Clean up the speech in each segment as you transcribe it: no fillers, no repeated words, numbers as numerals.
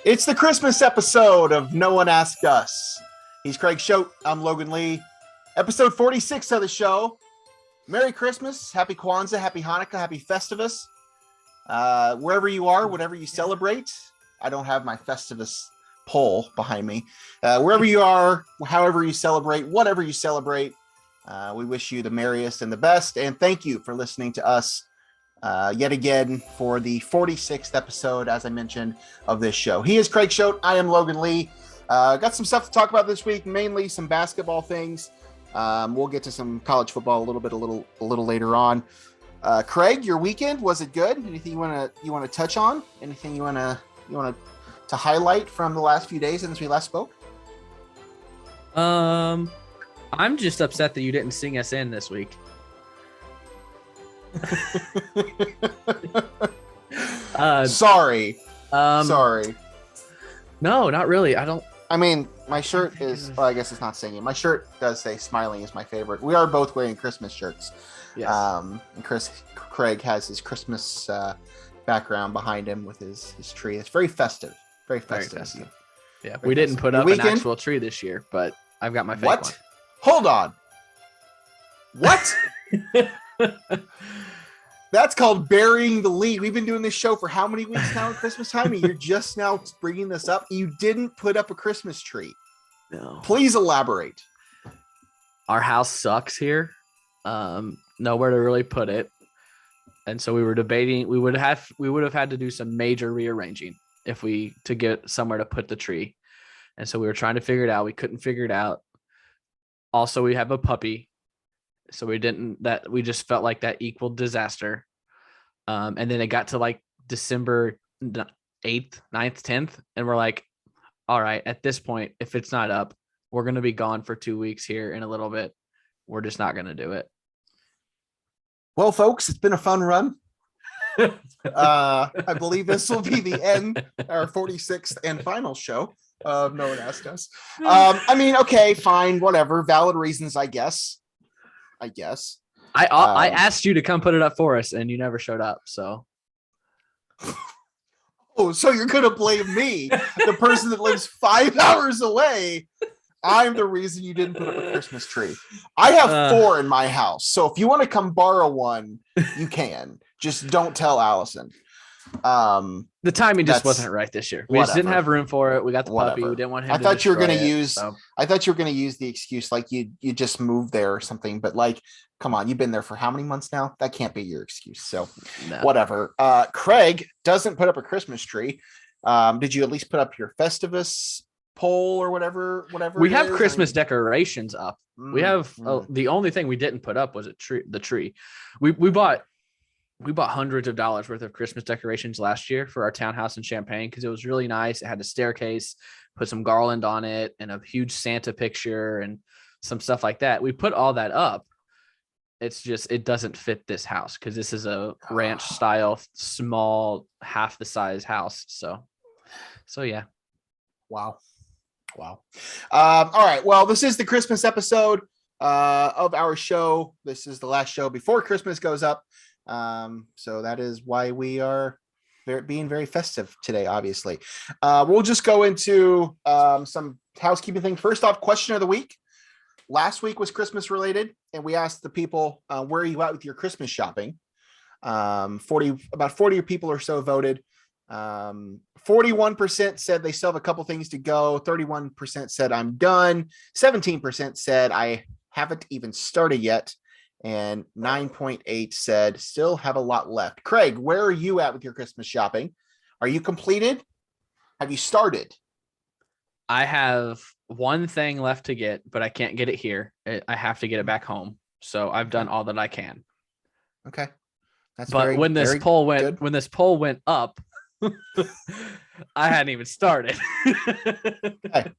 It's the Christmas episode of No One Asked Us. He's Craig Choate. I'm Logan Lee. Episode 46 of the show. Merry Christmas, Happy Kwanzaa, Happy Hanukkah, Happy Festivus. Wherever you are, whatever you celebrate. I don't have my Festivus poll behind me. Wherever you are, however you celebrate, whatever you celebrate, we wish you the merriest and the best. And thank you for listening to us yet again for the 46th episode, as I mentioned, of this show. He is Craig Choate. I am Logan Lee. Got some stuff to talk about this week, mainly some basketball things. We'll get to some college football a little later on. Craig, your weekend, was it good? Anything you want to touch on? Anything you want to highlight from the last few days since we last spoke? I'm just upset that you didn't sing us in this week. Sorry. Sorry. No, not really. I mean, my shirt is, well, I guess it's not singing. My shirt does say smiling is my favorite. We are both wearing Christmas shirts. Yes. And Craig has his Christmas background behind him with his tree. It's very festive. Very festive. Yeah, we didn't put up an actual tree this year, but I've got my fake one. What? Hold on. What? That's called burying the lead. We've been doing this show for how many weeks now at Christmas time? And you're just now bringing this up. You didn't put up a Christmas tree. No. Please elaborate. Our house sucks here. Nowhere to really put it. And so we were debating, we would have had to do some major rearranging to get somewhere to put the tree. And so we were trying to figure it out. We couldn't figure it out. Also, we have a puppy. So we just felt like that equaled disaster. And then it got to like December 8th, 9th, 10th. And we're like, all right, at this point, if it's not up, we're going to be gone for 2 weeks here in a little bit. We're just not going to do it. Well, folks, it's been a fun run. I believe this will be the end, our 46th and final show of No One Asked Us. I mean, okay, fine, whatever. Valid reasons, I guess. I asked you to come put it up for us, and you never showed up. So, so you're gonna blame me, the person that lives 5 hours away? I'm the reason you didn't put up a Christmas tree. I have 4 in my house, so if you want to come borrow one, you can. Just don't tell Allison. The timing just wasn't right this year. We just didn't have room for it. We got the puppy. We didn't want him. I thought you were going to use the excuse like you just moved there or something. But like, come on, you've been there for how many months now? That can't be your excuse. So whatever. Craig doesn't put up a Christmas tree. Did you at least put up your Festivus pole or whatever? We have Christmas decorations up. We have the only thing we didn't put up was the tree. We bought hundreds of dollars worth of Christmas decorations last year for our townhouse in Champaign because it was really nice. It had a staircase, put some garland on it, and a huge Santa picture and some stuff like that. We put all that up. It's just, it doesn't fit this house because this is a ranch style, small, half the size house. So yeah. Wow. All right. Well, this is the Christmas episode of our show. This is the last show before Christmas goes up. So that is why we are being very festive today, obviously. We'll just go into some housekeeping things. First off, question of the week. Last week was Christmas related, and we asked the people, where are you at with your Christmas shopping? About 40 people or so voted. 41% said they still have a couple things to go. 31% said I'm done. 17% said I haven't even started yet. And 9.8 said still have a lot left. Craig, where are you at with your Christmas shopping? Are you completed? Have you started? I have one thing left to get, but I can't get it here. I have to get it back home. So I've done all that I can. Okay. When this poll went up, I hadn't even started. Okay.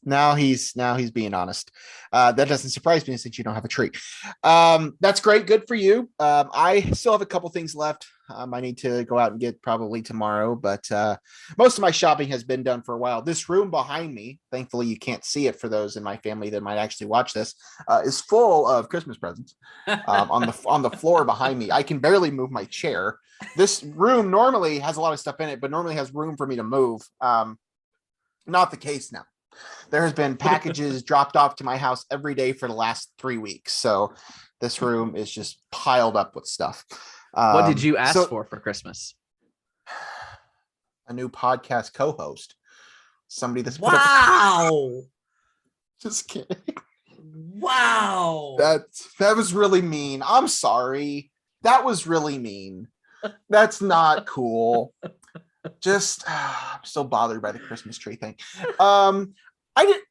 Now he's being honest. That doesn't surprise me since you don't have a tree. That's great. Good for you. I still have a couple things left. I need to go out and get probably tomorrow, but most of my shopping has been done for a while. This room behind me, thankfully you can't see it for those in my family that might actually watch this, is full of Christmas presents on the floor behind me. I can barely move my chair. This room normally has a lot of stuff in it, but normally has room for me to move. Not the case now. There has been packages dropped off to my house every day for the last 3 weeks. So this room is just piled up with stuff. What did you ask So for Christmas? a new podcast co-host, somebody that's put up. Wow. Just kidding. Wow. That was really mean. I'm sorry. That was really mean. That's not cool. Just I'm still bothered by the Christmas tree thing. I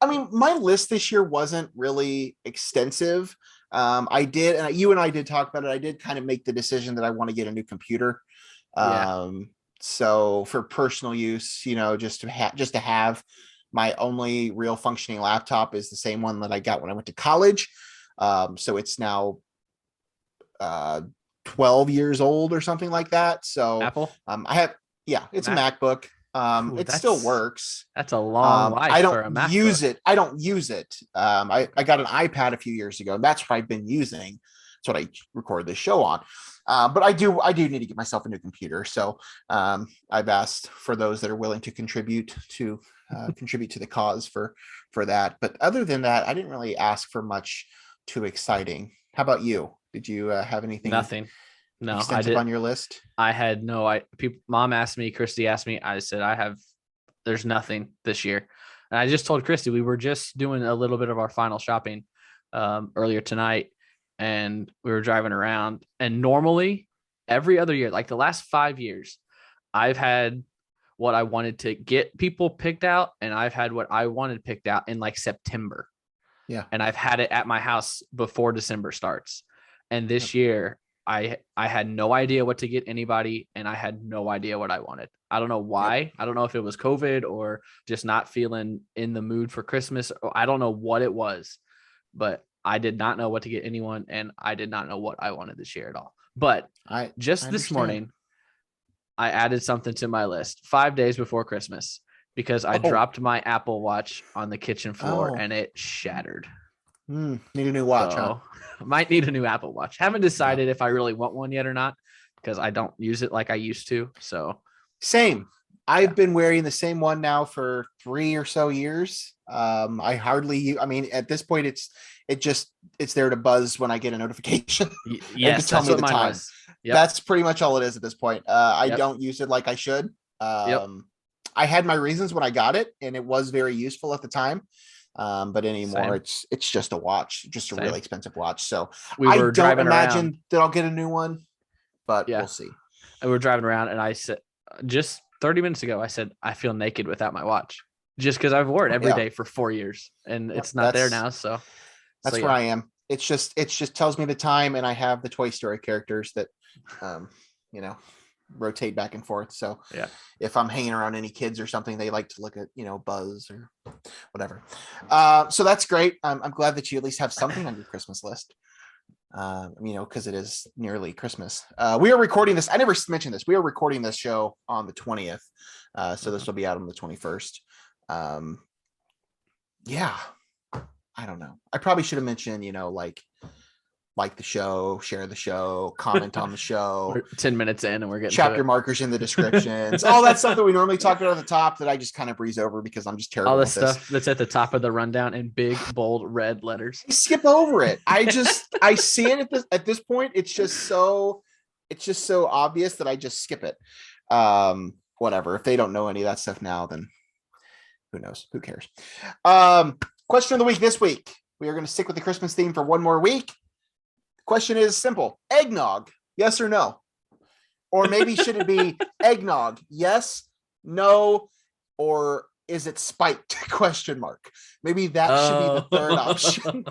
mean, my list this year wasn't really extensive. I did, and you and I did talk about it. I did kind of make the decision that I want to get a new computer. Yeah. So for personal use, you know, just to have my only real functioning laptop is the same one that I got when I went to college. So it's now 12 years old or something like that. So Apple. I have, yeah, it's Mac? a MacBook. Ooh, It still works. That's a long life. I for a don't MacBook. use it. I don't use it. I got an iPad a few years ago, and that's what I've been using. That's what I record this show on. But I do need to get myself a new computer. So I've asked for those that are willing to contribute to the cause for that. But other than that, I didn't really ask for much too exciting. How about you? Did you have anything? Nothing. No, I extensive did on your list. I had no. Mom asked me. Christy asked me. I said there's nothing this year, and I just told Christy we were just doing a little bit of our final shopping earlier tonight, and we were driving around. And normally, every other year, like the last 5 years, I've had what I wanted to get people picked out, and I've had what I wanted picked out in like September. Yeah, and I've had it at my house before December starts. And this year, I had no idea what to get anybody, and I had no idea what I wanted. I don't know why. Yep. I don't know if it was COVID or just not feeling in the mood for Christmas. I don't know what it was, but I did not know what to get anyone, and I did not know what I wanted this year at all. But I this morning, I added something to my list 5 days before Christmas because I dropped my Apple Watch on the kitchen floor and it shattered. Need a new watch, huh? Might need a new Apple Watch. Haven't decided if I really want one yet or not because I don't use it like I used to. So same. I've been wearing the same one now for 3 or so years. I hardly. I mean, at this point, it's there to buzz when I get a notification. Yes, to tell that's me what the mine time. was. Yep. That's pretty much all it is at this point. I don't use it like I should. I had my reasons when I got it, and it was very useful at the time. But anymore, it's just a watch, just a really expensive watch. So I don't imagine that I'll get a new one, but we'll see. And we were driving around, and I said, just 30 minutes ago, I said, I feel naked without my watch, just because I've worn it every day for 4 years, and it's not there now. So that's where I am. It just tells me the time, and I have the Toy Story characters that, rotate back and forth. So if I'm hanging around any kids or something, they like to look at, Buzz or whatever. So that's great. I'm glad that you at least have something on your Christmas list. Because it is nearly Christmas. We are recording this. I never mentioned this. We are recording this show on the 20th. So this will be out on the 21st. I don't know. I probably should have mentioned, like the show, share the show, comment on the show. We're 10 minutes in and we're getting chapter markers in the descriptions. All that stuff that we normally talk about at the top that I just kind of breeze over because I'm just terrible. All the stuff that's at the top of the rundown in big, bold red letters. I skip over it. I see it at this point. It's just so obvious that I just skip it. Whatever. If they don't know any of that stuff now, then who knows? Who cares? Question of the week this week. We are going to stick with the Christmas theme for one more week. Question is simple. Eggnog, yes or no? Or maybe should it be eggnog, yes, no, or is it spiked? Question mark. Maybe that should be the third option.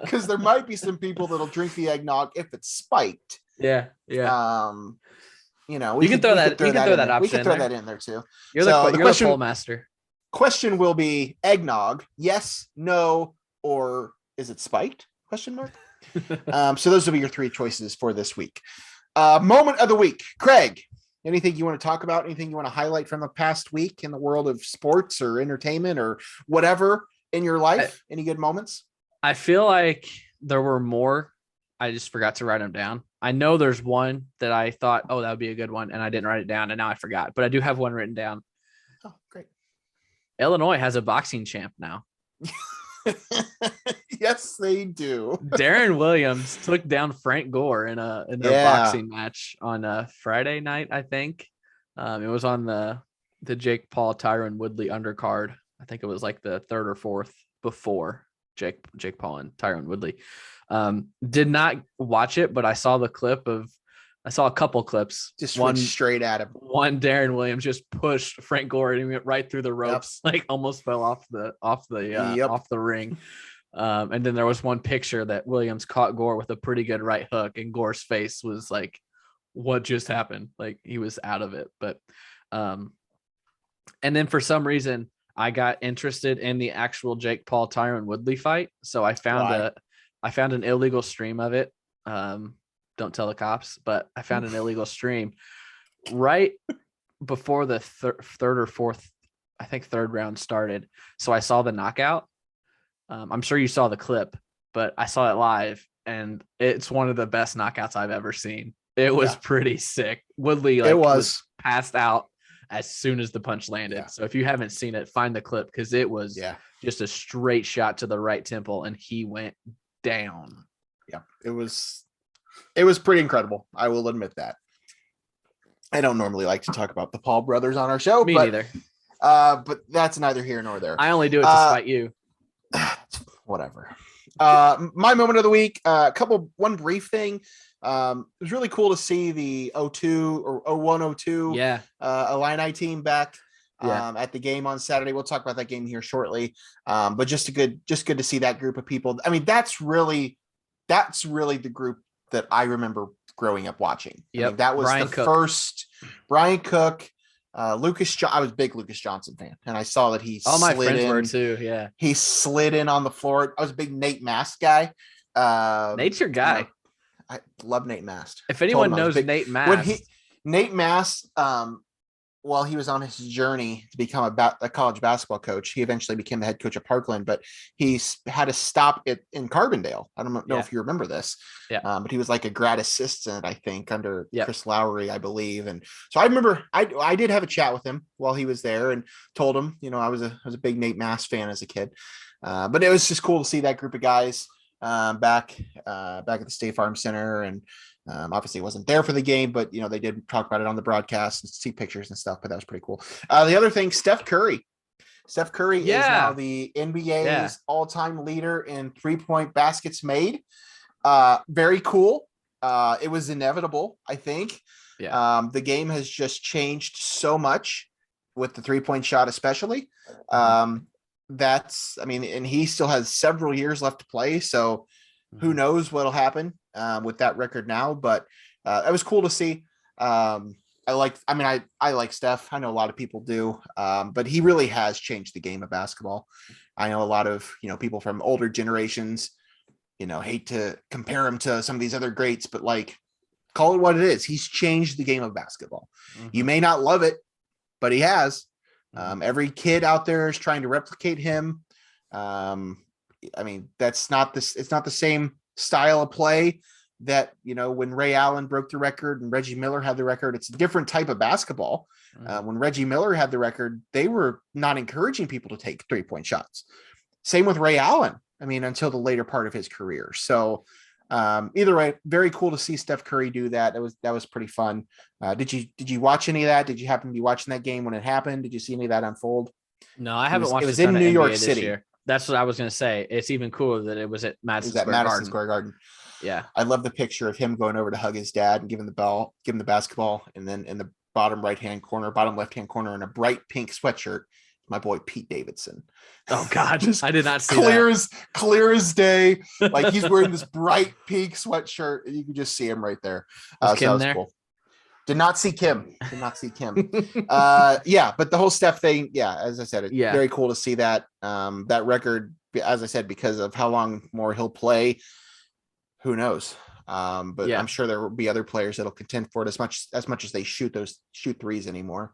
Because there might be some people that'll drink the eggnog if it's spiked. Yeah. We can throw that in there too. You're the poll master. Question will be eggnog, yes, no, or is it spiked? Question mark. So those will be your three choices for this week. Moment of the week. Craig, anything you want to talk about? Anything you want to highlight from the past week in the world of sports or entertainment or whatever in your life? Any good moments? I feel like there were more. I just forgot to write them down. I know there's one that I thought, that would be a good one, and I didn't write it down, and now I forgot. But I do have one written down. Oh, great. Illinois has a boxing champ now. Yes, they do. Darren Williams took down Frank Gore in their boxing match on Friday night, I think. It was on the Jake Paul Tyron Woodley undercard. I think it was like the third or fourth before Jake Paul and Tyron Woodley. Did not watch it, but I saw a couple clips. Just went straight at him. One Darren Williams just pushed Frank Gore and he went right through the ropes, like almost fell off the ring. And then there was one picture that Williams caught Gore with a pretty good right hook, and Gore's face was like, "What just happened?" Like he was out of it. But and then for some reason I got interested in the actual Jake Paul Tyron Woodley fight, so I found an illegal stream of it. Don't tell the cops, but I found an illegal stream right before the third or fourth, I think third round started. So I saw the knockout. I'm sure you saw the clip, but I saw it live, and it's one of the best knockouts I've ever seen. It was pretty sick. Woodley was passed out as soon as the punch landed. Yeah. So if you haven't seen it, find the clip, because it was just a straight shot to the right temple, and he went down. Yeah, it was pretty incredible. I will admit that. I don't normally like to talk about the Paul brothers on our show. Me neither. But that's neither here nor there. I only do it to spite you. Whatever. My moment of the week, one brief thing. It was really cool to see the 02 or 0102 Illini team back at the game on Saturday. We'll talk about that game here shortly. But just good to see that group of people. I mean, that's really the group that I remember growing up watching. Yep. I mean, that was Brian the Cook. First Brian Cook, Lucas. I was a big Lucas Johnson fan, and I saw that he all my slid friends in. were too. Yeah, he slid in on the floor. I was a big Nate Mast guy. Nate's your guy. I love Nate Mast. If anyone knows Nate Mast, Nate Mast, while he was on his journey to become a college basketball coach, he eventually became the head coach at Parkland, but he had to stop it in Carbondale. I don't know if you remember this, but he was like a grad assistant, I think, under Chris Lowry, I believe. And so I remember I did have a chat with him while he was there and told him, I was a big Nate Mast fan as a kid. But it was just cool to see that group of guys back at the State Farm Center. And obviously it wasn't there for the game, but they did talk about it on the broadcast and see pictures and stuff, but that was pretty cool. The other thing, Steph Curry is now the NBA's all-time leader in 3-point baskets made. Very cool. It was inevitable, I think. The game has just changed so much with the 3-point shot, especially. And he still has several years left to play, so who knows what'll happen with that record now, but it was cool to see. I like Steph. I know a lot of people do, but he really has changed the game of basketball. I know a lot of, people from older generations, hate to compare him to some of these other greats, but call it what it is. He's changed the game of basketball. Mm-hmm. You may not love it, but he has. Every kid out there is trying to replicate him. It's not the same style of play that, when Ray Allen broke the record and Reggie Miller had the record. It's a different type of basketball. When Reggie Miller had the record, they were not encouraging people to take 3-point shots. Same with Ray Allen. Until the later part of his career. So either way, very cool to see Steph Curry do that. That was pretty fun. Did you watch any of that? Did you happen to be watching that game when it happened? Did you see any of that unfold? No, I haven't watched. It was in New York NBA City. Year. That's what I was going to say. It's even cooler that it was at Madison Square Garden. Yeah. I love the picture of him going over to hug his dad and give him the basketball. And then in the bottom left-hand corner in a bright pink sweatshirt, my boy Pete Davidson. Oh God, I did not see clear as day. Like he's wearing this bright pink sweatshirt, and you can just see him right there. Was Kim there? Cool. Did not see Kim. But the whole Steph thing, as I said, it's very cool to see that. That record, as I said, because of how long more he'll play, who knows? But I'm sure there will be other players that'll contend for it as much as they shoot threes anymore.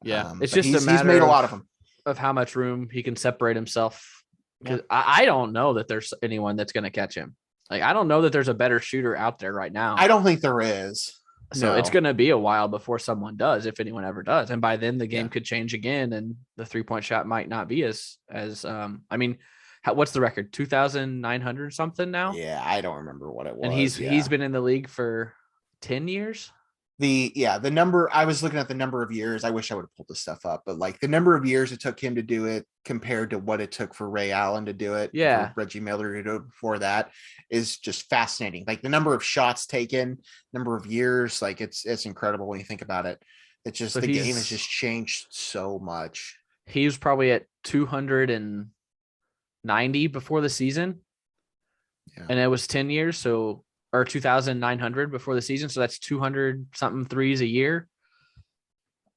It's just a matter. He's made a lot of them. Of how much room he can separate himself. Because I don't know that there's anyone that's going to catch him. I don't know that there's a better shooter out there right now. I don't think there is. So it's No. going to be a while before someone does, if anyone ever does. And by then the game Yeah. could change again and the 3-point shot might not be as I mean, what's the record? 2,900 something now? Yeah, I don't remember what it was. And he's been in the league for 10 years. The number, I was looking at the number of years. I wish I would have pulled this stuff up, but like the number of years it took him to do it compared to what it took for Ray Allen to do it, Yeah. for Reggie Miller to do it before that, is just fascinating. Like the number of shots taken, number of years, like it's incredible when you think about it. It's just, the game has just changed so much. He was probably at 290 before the season. Yeah. And it was 10 years. So, or 2,900 before the season. So that's 200 something threes a year.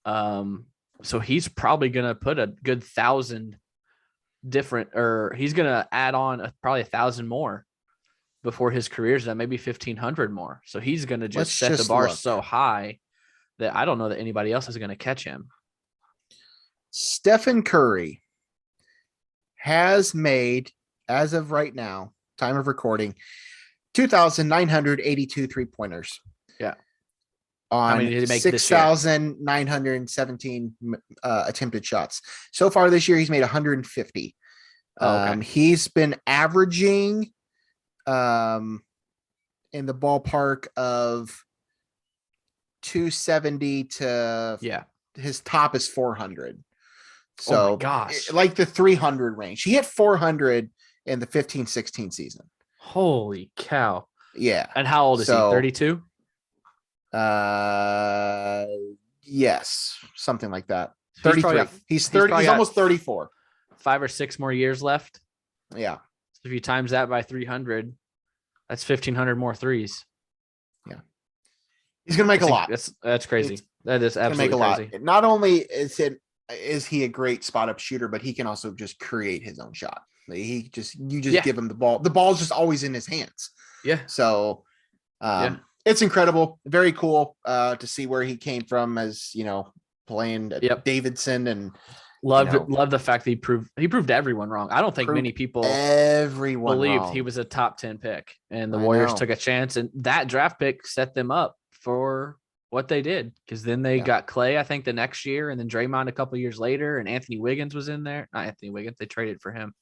So he's probably going to put a good 1,000 different, or he's going to add on probably 1,000 more before his career's done, maybe 1,500 more. So he's going to just set the bar so high that I don't know that anybody else is going to catch him. Stephen Curry has made, as of right now, time of recording, 2,982 3-pointers. Yeah. On how many did he make this year? 6,917 attempted shots. So far this year, he's made 150. Okay. He's been averaging in the ballpark of 270 to, his top is 400. So, oh my gosh, like the 300 range. He hit 400 in the 15-16 season. Holy cow. Yeah. And how old is he? 32? Yes, something like that. 33. He's 30. He's almost 34. 5 or 6 more years left. Yeah. So if you times that by 300, that's 1,500 more threes. Yeah. He's going to make a lot. That's crazy. That is absolutely crazy. Lot. Not only is he a great spot up shooter, but he can also just create his own shot. You just give him the ball. The ball's just always in his hands. Yeah. So it's incredible. Very cool to see where he came from as, playing Davidson, and love the fact that he proved everyone wrong. I don't think many people believed he was a top 10 pick, and the Warriors took a chance, and that draft pick set them up for what they did, because then they got Clay, I think, the next year, and then Draymond a couple years later, and Anthony Wiggins was in there. Not Anthony Wiggins, they traded for him.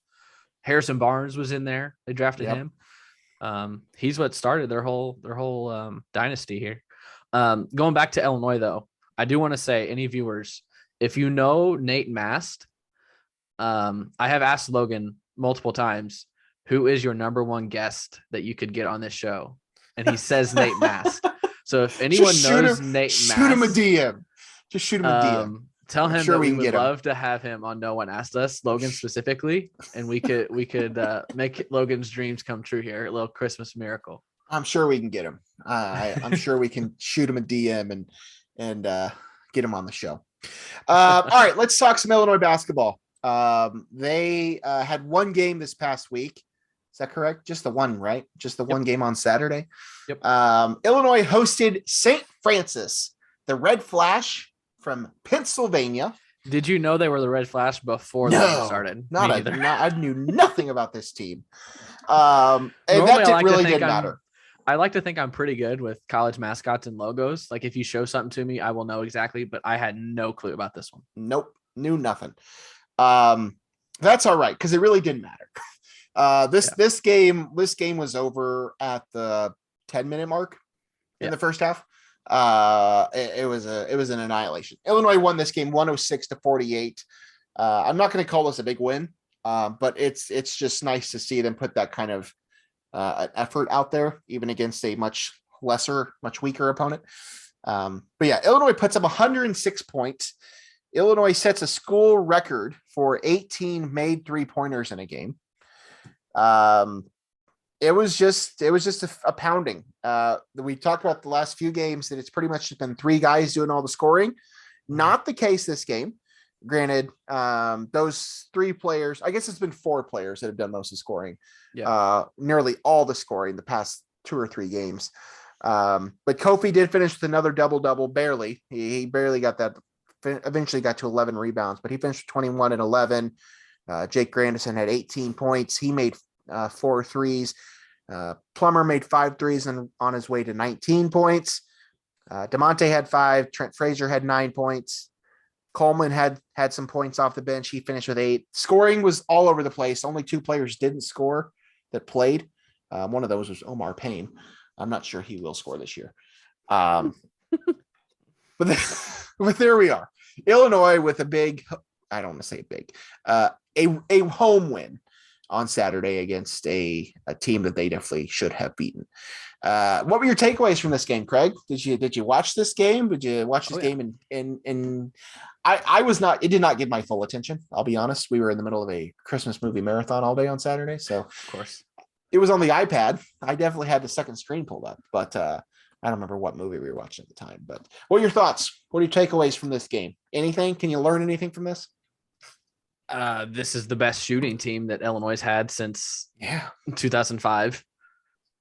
Harrison Barnes was in there. They drafted him. He's what started their whole dynasty here. Going back to Illinois, though, I do want to say, any viewers, if you know Nate Mast, I have asked Logan multiple times, who is your number one guest that you could get on this show? And he says Nate Mast. So if anyone knows Nate Mast, shoot him a DM. Just shoot him a DM. Tell him that we would love to have him on No One Asked Us, Logan specifically, and we could make Logan's dreams come true here. A little Christmas miracle. I'm sure we can get him. I'm sure we can shoot him a DM and get him on the show. All right, let's talk some Illinois basketball. They had one game this past week. Is that correct? Just the one, right? Just the one game on Saturday. Yep. Illinois hosted St. Francis, the Red Flash from Pennsylvania. Did you know they were the Red Flash before the game started? I knew nothing about this team. And that really didn't matter. I like to think I'm pretty good with college mascots and logos. Like, if you show something to me, I will know exactly, but I had no clue about this one. Nope. Knew nothing. That's all right, because it really didn't matter. This game was over at the 10-minute mark in the first half. It was an annihilation. Illinois won this game 106-48. I'm not going to call this a big win, but it's just nice to see them put that kind of an effort out there, even against a much weaker opponent. But yeah, Illinois puts up 106 points. Illinois sets a school record for 18 made 3-pointers in a game. It was just a pounding. We talked about the last few games that it's pretty much just been 3 guys doing all the scoring. Not the case this game. Granted, those 3 players, I guess it's been 4 players that have done most of the scoring. Nearly all the scoring the past 2 or 3 games. But Kofi did finish with another double-double, barely. He barely got that. Eventually got to 11 rebounds, but he finished with 21 and 11. Jake Grandison had 18 points. He made 4 threes. Plummer made 5 threes on his way to 19 points. DeMonte had 5. Trent Frazier had 9 points. Coleman had some points off the bench. He finished with 8. Scoring was all over the place. Only 2 players didn't score that played. One of those was Omar Payne. I'm not sure he will score this year. But there we are. Illinois with a big, I don't want to say big, a home win on Saturday against a team that they definitely should have beaten. What were your takeaways from this game, Craig? Did you watch this game? Did you watch this game? And I was not. It did not get my full attention. I'll be honest. We were in the middle of a Christmas movie marathon all day on Saturday, so Of course. it was on the iPad. I definitely had the second screen pulled up, but I don't remember what movie we were watching at the time. But what are your thoughts? What are your takeaways from this game? Anything? Can you learn anything from this? This is the best shooting team that Illinois has had since 2005.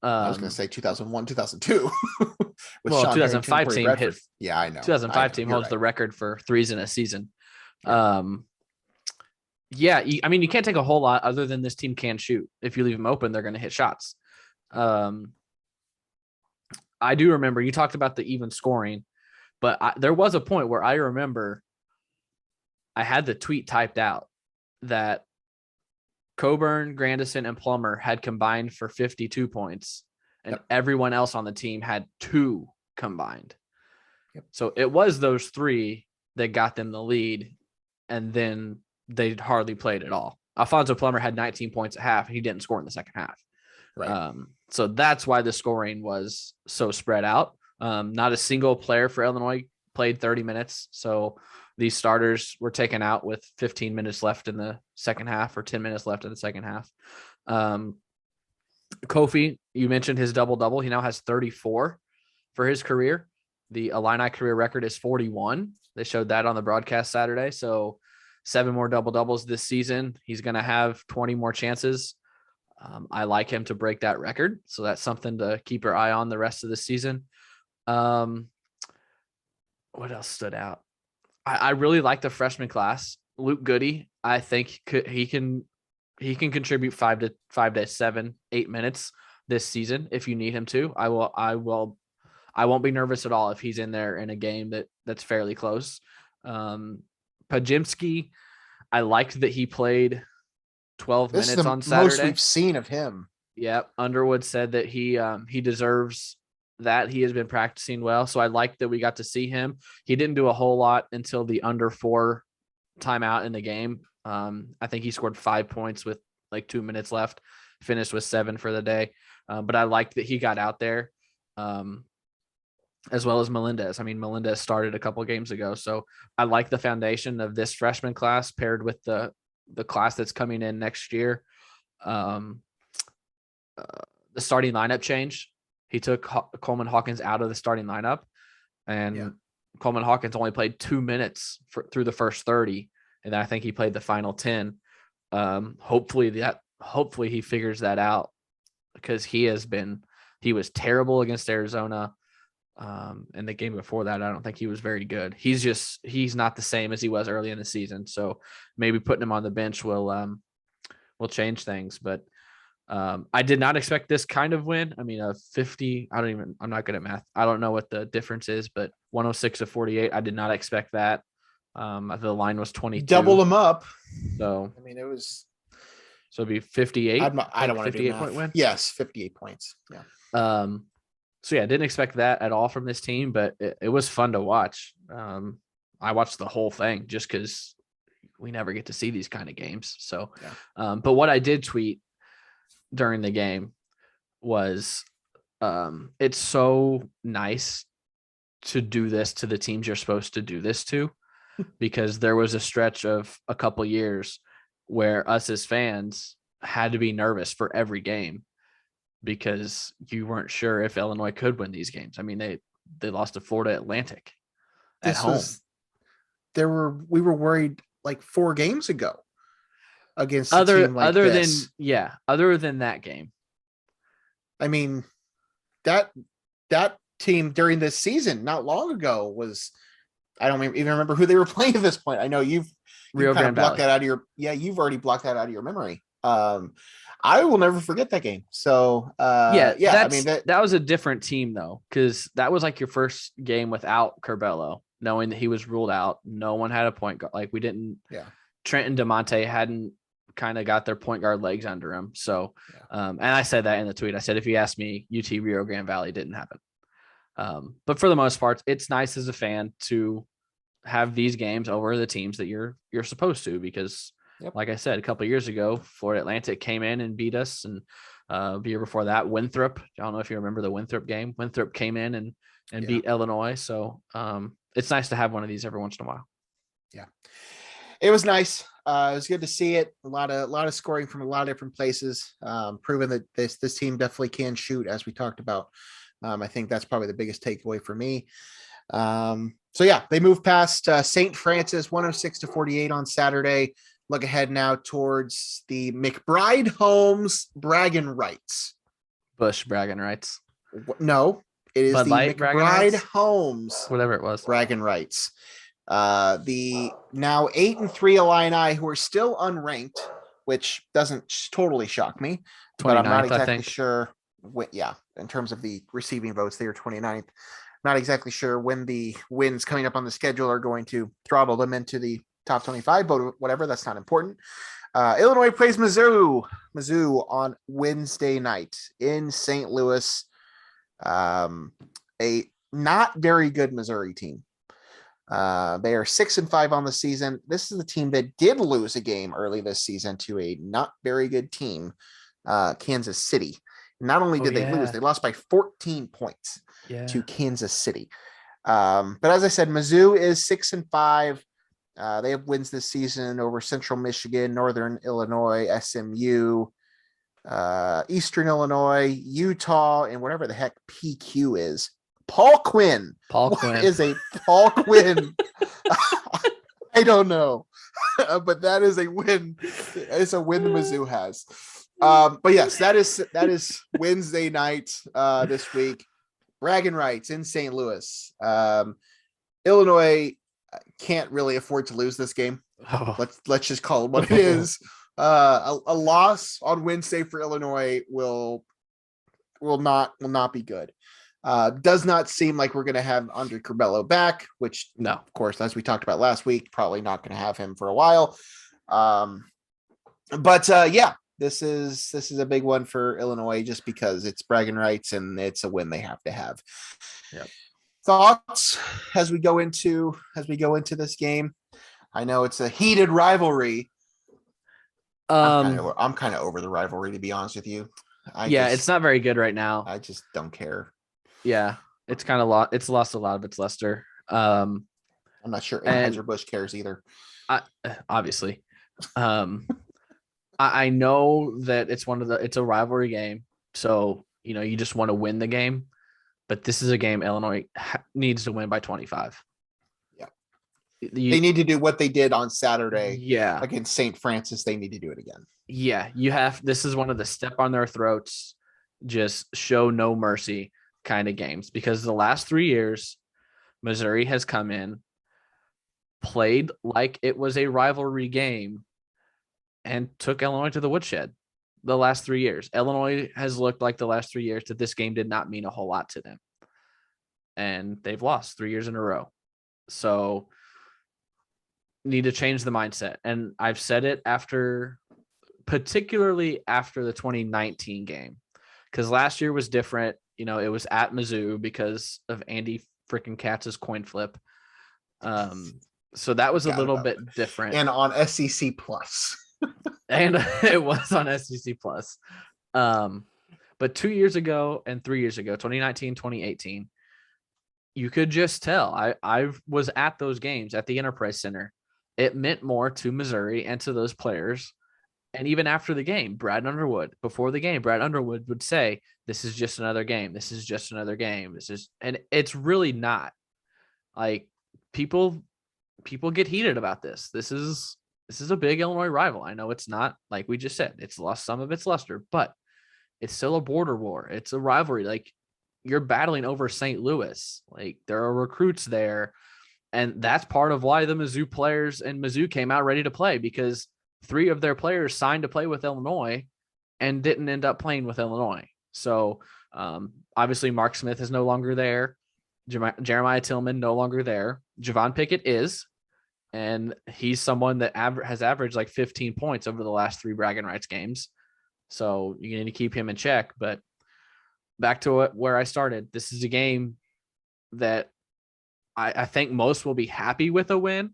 I was going to say 2001, 2002. Well, 2005 team hit. Yeah, I know. 2005 team holds the record for threes in a season. Yeah, I mean, you can't take a whole lot other than this team can shoot. If you leave them open, they're going to hit shots. I do remember you talked about the even scoring, but there was a point where I remember I had the tweet typed out that Coburn, Grandison, and Plummer had combined for 52 points, and everyone else on the team had 2 combined. So it was those 3 that got them the lead, and then they hardly played at all. Alfonso Plummer had 19 points at half, and he didn't score in the second half. Right. So that's why the scoring was so spread out. Not a single player for Illinois played 30 minutes. So these starters were taken out with 15 minutes left in the second half or 10 minutes left in the second half. Kofi, you mentioned his double-double. He now has 34 for his career. The Illini career record is 41. They showed that on the broadcast Saturday. So 7 more double-doubles this season. He's going to have 20 more chances. I like him to break that record. So that's something to keep your eye on the rest of the season. What else stood out? I really like the freshman class. Luke Goody, I think he can contribute 5 to 7, 8 minutes this season if you need him to. I won't be nervous at all if he's in there in a game that's fairly close. Pajimski, I liked that he played 12 minutes on Saturday. Most we've seen of him. Yeah, Underwood said that he deserves that. He has been practicing well, so I like that we got to see him. He didn't do a whole lot until the under 4 timeout in the game. I think he scored 5 points with like 2 minutes left, finished with 7 for the day. But I liked that he got out there, as well as Melendez. I mean, Melendez started a couple games ago, so I like the foundation of this freshman class paired with the class that's coming in next year. The starting lineup change. He took Coleman Hawkins out of the starting lineup, and Coleman Hawkins only played 2 minutes through the first 30, and then I think he played the final 10. Hopefully he figures that out, because he was terrible against Arizona. And the game before that, I don't think he was very good. He's not the same as he was early in the season. So maybe putting him on the bench will change things. But I did not expect this kind of win. I mean, 50, I'm not good at math. I don't know what the difference is, but 106 to 48. I did not expect that. The line was 22. Double them up. So, I mean, it was. So it'd be 58. I don't want to do 58 point win. Yes, 58 points. Yeah. So yeah, I didn't expect that at all from this team, but it was fun to watch. I watched the whole thing just because we never get to see these kind of games. So, but what I did tweet during the game was, it's so nice to do this to the teams you're supposed to do this to, because there was a stretch of a couple years where us as fans had to be nervous for every game, because you weren't sure if Illinois could win these games. I mean, they lost to Florida Atlantic at home. We were worried like 4 games ago against a team like this. Other than that game. I mean, that team during this season, not long ago, was, I don't even remember who they were playing at this point. I know you've Rio Grande blocked Valley. that out of you've already blocked that out of your memory. I will never forget that game. So Yeah, I mean that was a different team though, because that was like your first game without Curbelo, knowing that he was ruled out. No one had a point guard. Like we didn't. Yeah. Trent and DeMonte hadn't kind of got their point guard legs under him. So, Yeah. And I said that in the tweet. I said if you ask me, UT Rio Grande Valley didn't happen. But for the most part, it's nice as a fan to have these games over the teams that you're supposed to, because like I said, a couple of years ago, Florida Atlantic came in and beat us, and the year before that, Winthrop. I don't know if you remember the Winthrop game. Winthrop came in and beat Illinois. So it's nice to have one of these every once in a while. Yeah, it was nice. It was good to see it. A lot of scoring from a lot of different places, proving that this team definitely can shoot, as we talked about. I think that's probably the biggest takeaway for me. So yeah, they moved past St. Francis 106-48 on Saturday. Look ahead now towards the McBride Homes Braggin Rights. Bush Braggin Rights. No, it is Bud the Light McBride Homes. Whatever it was. Braggin Rights. The now 8-3 Illini, who are still unranked, which doesn't totally shock me, but I'm not exactly sure. In terms of the receiving votes, they are 29th. Not exactly sure when the wins coming up on the schedule are going to throttle them into the top 25, but whatever, that's not important. Illinois plays Mizzou on Wednesday night in St. Louis. A not very good Missouri team. They are 6-5 on the season. This is the team that did lose a game early this season to a not very good team, Kansas City. Not only did they lose, they lost by 14 points to Kansas City. But as I said, Mizzou is 6-5. They have wins this season over Central Michigan, Northern Illinois, SMU, Eastern Illinois, Utah, and whatever the heck PQ is. Paul Quinn. What is a Paul Quinn? I don't know, but that is a win. It's a win the Mizzou has. But yes, that is Wednesday night this week. Braggin Rights in St. Louis. Illinois can't really afford to lose this game. Let's just call it what it is. A loss on Wednesday for Illinois will not be good. Does not seem like we're going to have Andre Curbelo back, which, no, of course, as we talked about last week, probably not going to have him for a while. But this is a big one for Illinois just because it's Braggin Rights and it's a win they have to have. Yep. Thoughts as we go into this game? I know it's a heated rivalry. I'm kind of over the rivalry, to be honest with you. It's not very good right now. I just don't care. Yeah, it's kind of it's lost a lot of its luster. I'm not sure Anheuser-Busch cares either. Obviously. I know that it's a rivalry game, so you just want to win the game, but this is a game Illinois needs to win by 25. Yeah, they need to do what they did on Saturday. Yeah, against St. Francis, they need to do it again. Yeah, this is one of the step on their throats, just show no mercy kind of games, because the last 3 years, Missouri has come in, played like it was a rivalry game, and took Illinois to the woodshed. The last 3 years, Illinois has looked like the last 3 years that this game did not mean a whole lot to them, and they've lost 3 years in a row. So need to change the mindset. And I've said it particularly after the 2019 game, because last year was different. It was at Mizzou because of Andy freaking Katz's coin flip. So that was a little bit different. And on SEC Plus. And it was on SEC Plus. But 2 years ago and 3 years ago, 2019, 2018, you could just tell. I was at those games at the Enterprise Center. It meant more to Missouri and to those players. And even after the game, before the game, Brad Underwood would say, "This is just another game. This is just another game. And it's really not. Like, people get heated about this. This is a big Illinois rival. I know it's not, like we just said, it's lost some of its luster, but it's still a border war. It's a rivalry. Like, you're battling over St. Louis. Like, there are recruits there. And that's part of why the Mizzou players and Mizzou came out ready to play, because 3 of their players signed to play with Illinois and didn't end up playing with Illinois. So obviously Mark Smith is no longer there. Jeremiah Tillman no longer there. Javon Pickett is, and he's someone that has averaged like 15 points over the last 3 Braggin Rights games. So you need to keep him in check. But back to where I started, this is a game that I think most will be happy with a win,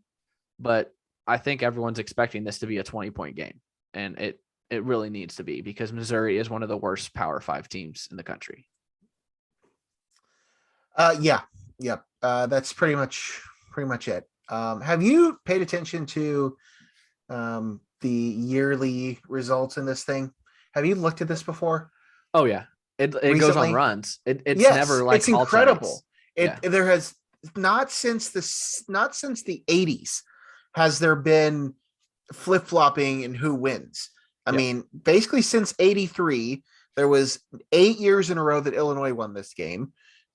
but I think everyone's expecting this to be a 20-point game, and it really needs to be, because Missouri is one of the worst Power 5 teams in the country. That's pretty much it. Have you paid attention to the yearly results in this thing? Have you looked at this before? Oh yeah, it goes on runs. It's never like it's incredible. Alternates. There has not since the 80s has there been flip-flopping in who wins. I mean, basically since 83, there was 8 years in a row that Illinois won this game.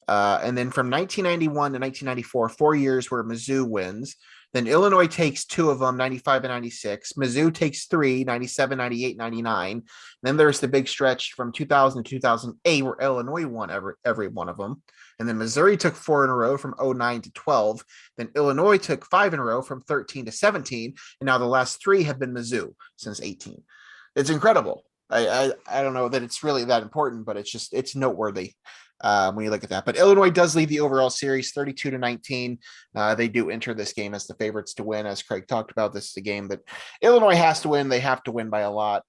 And then from 1991 to 1994, 4 years where Mizzou wins. Then Illinois takes 2 of them, 95 and 96. Mizzou takes 3, 97, 98, 99. Then there's the big stretch from 2000 to 2008 where Illinois won every one of them. And then Missouri took 4 in a row from 09 to 12. Then Illinois took 5 in a row from 13 to 17. And now the last 3 have been Mizzou since 18. It's incredible. I don't know that it's really that important, but it's noteworthy when you look at that. But Illinois does lead the overall series 32-19. They do enter this game as the favorites to win. As Craig talked about, this is a game that Illinois has to win. They have to win by a lot,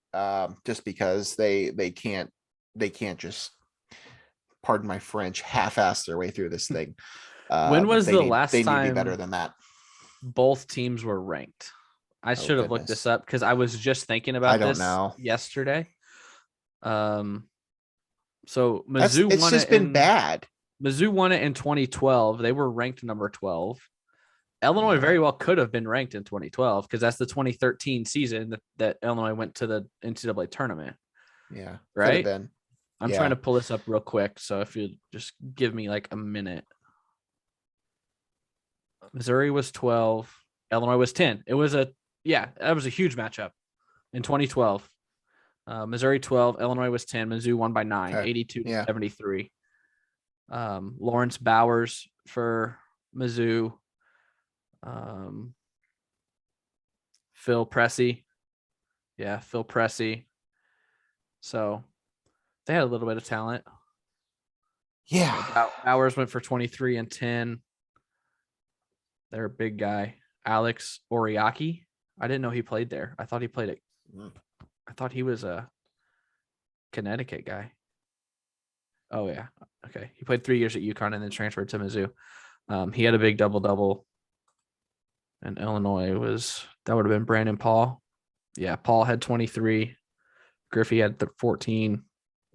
just because they can't just, pardon my French, half-ass their way through this thing. When was the last time they time need to be better than that? Both teams were ranked? I should have looked this up, because I was just thinking about this yesterday. So Mizzou it's won just it been bad. Mizzou won it in 2012. They were ranked number 12. Illinois very well could have been ranked in 2012, because that's the 2013 season that Illinois went to the NCAA tournament. Yeah. Right. I'm trying to pull this up real quick. So if you just give me like a minute. Missouri was 12. Illinois was 10. That was a huge matchup in 2012. Missouri 12, Illinois was 10. Mizzou won by 9, 82-73. Lawrence Bowers for Mizzou. Phil Pressey. Yeah, Phil Pressey. So they had a little bit of talent. Yeah. Bowers went for 23 and 10. They're a big guy. Alex Oriaki. I didn't know he played there. I thought he played it. I thought he was a Connecticut guy. Oh, yeah. Okay. He played 3 years at UConn and then transferred to Mizzou. He had a big double-double. And Illinois that would have been Brandon Paul. Yeah, Paul had 23. Griffey had 14.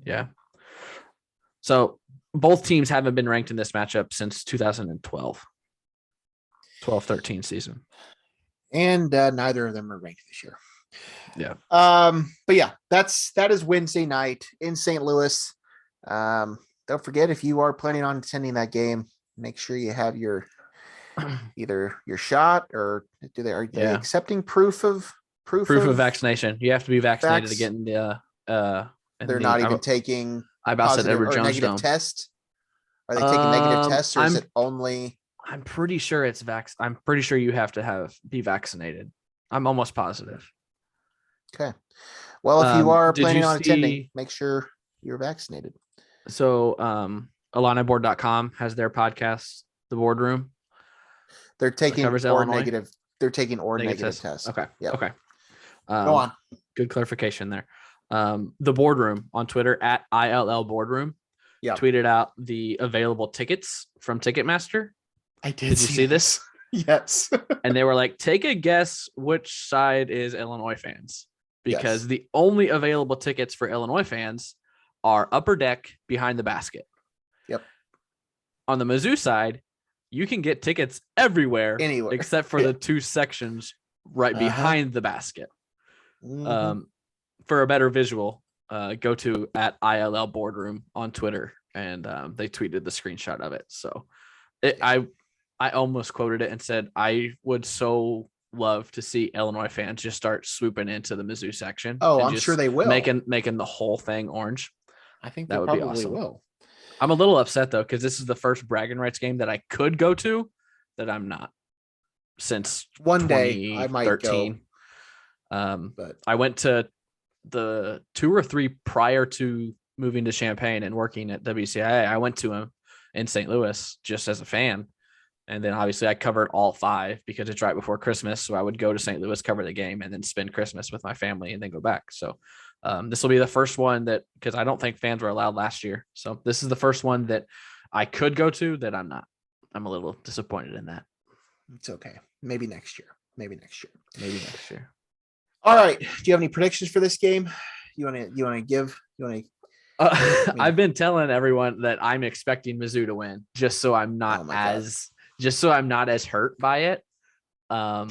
Yeah. So both teams haven't been ranked in this matchup since 2012. 12-13 season. And neither of them are ranked this year. Yeah. But yeah, that is Wednesday night in St. Louis. Don't forget, if you are planning on attending that game, make sure you have your either your shot, or are they accepting proof of vaccination? You have to be vaccinated to get in the they're not even taking I about said Edward Jones negative test. Are they taking negative tests, or is it only? I'm pretty sure it's I'm pretty sure you have to be vaccinated. I'm almost positive. Okay. Well, if you are planning on attending, make sure you're vaccinated. So, IlliniBoard.com has their podcast, The Boardroom. They're taking negative. They're taking negative tests. Okay. Yeah. Okay. Go on. Good clarification there. The Boardroom on Twitter at ILL Boardroom. Yeah. Tweeted out the available tickets from Ticketmaster. Did you see this? Yes. And they were like, take a guess which side is Illinois fans, because the only available tickets for Illinois fans are upper deck behind the basket. Yep. On the Mizzou side, you can get tickets anywhere except for the 2 sections right behind the basket. Mm-hmm. For a better visual, go to at ILL Boardroom on Twitter, and they tweeted the screenshot of it. So I almost quoted it and said, I would so love to see Illinois fans just start swooping into the Mizzou section. Oh, and I'm just sure they will. making the whole thing orange. I think That they would be probably awesome. will. I'm a little upset though, because this is the first Braggin Rights game that I could go to that I'm not since One day I might go. 2013. But I went to the 2 or 3 prior to moving to Champaign and working at WCIA. I went to them in St. Louis just as a fan. And then obviously I covered all 5 because it's right before Christmas. So I would go to St. Louis, cover the game, and then spend Christmas with my family and then go back. So this will be the first one that, because I don't think fans were allowed last year. So this is the first one that I could go to that I'm not. I'm a little disappointed in that. it's okay. Maybe next year. Maybe next year. All right. Do you have any predictions for this game? You want to give? I've been telling everyone that I'm expecting Mizzou to win, just so I'm not as hurt by it. I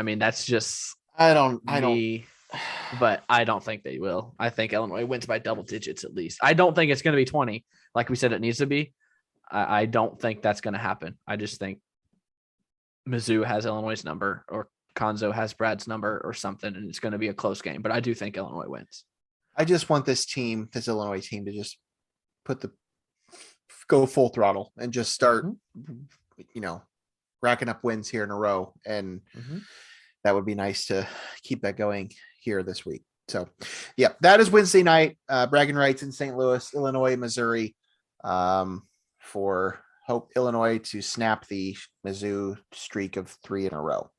mean, that's just I don't. But I don't think they will. I think Illinois wins by double digits at least. I don't think it's going to be 20, like we said it needs to be. I don't think that's going to happen. I just think Mizzou has Illinois' number, or Conzo has Brad's number, or something, and it's going to be a close game. But I do think Illinois wins. I just want this Illinois team, to just go full throttle and just start, racking up wins here in a row. And that would be nice to keep that going here this week. So, yeah, that is Wednesday night. Braggin Rights in St. Louis, Illinois, Missouri, for hope Illinois to snap the Mizzou streak of 3 in a row.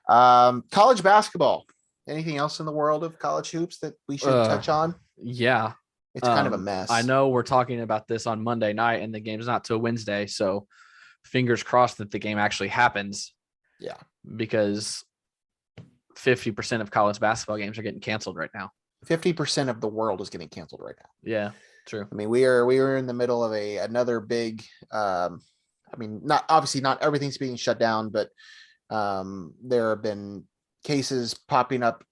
College basketball. Anything else in the world of college hoops that we should touch on? Yeah. It's kind of a mess. I know we're talking about this on Monday night and the game's not till Wednesday. So fingers crossed that the game actually happens. Yeah. Because 50% of college basketball games are getting canceled right now. 50% of the world is getting canceled right now. Yeah, true. I mean, we are in the middle of another big, not everything's being shut down, but there have been cases popping up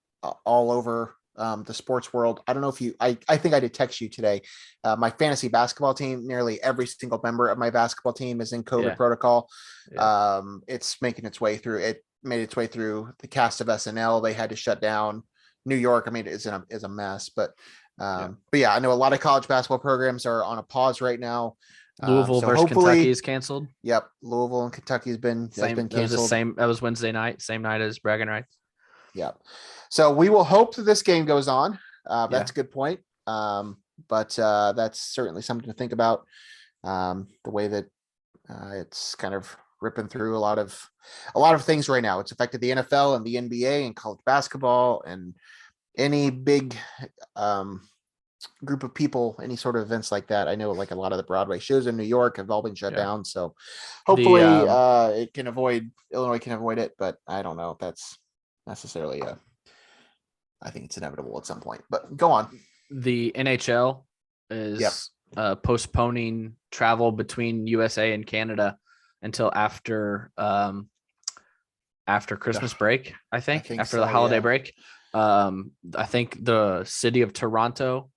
all over the sports world. I don't know if I think I did text you today. My fantasy basketball team, nearly every single member of my basketball team is in COVID protocol. Yeah. It's making its way through. It made its way through the cast of SNL. They had to shut down. New York, I mean, is a mess, but yeah, I know a lot of college basketball programs are on a pause right now. Louisville versus Kentucky is canceled. Yep, Louisville and Kentucky has been canceled. That was Wednesday night, same night as Braggin Rights. Yep. So we will hope that this game goes on. That's a good point. But that's certainly something to think about. The way that it's kind of ripping through a lot of things right now. It's affected the NFL and the NBA and college basketball and any big group of people, any sort of events like that. I know like a lot of the Broadway shows in New York have all been shut down. So hopefully Illinois can avoid it, but I don't know if that's necessarily I think it's inevitable at some point, but go on. The NHL is postponing travel between USA and Canada until after Christmas break, I think after the holiday break. I think the city of Toronto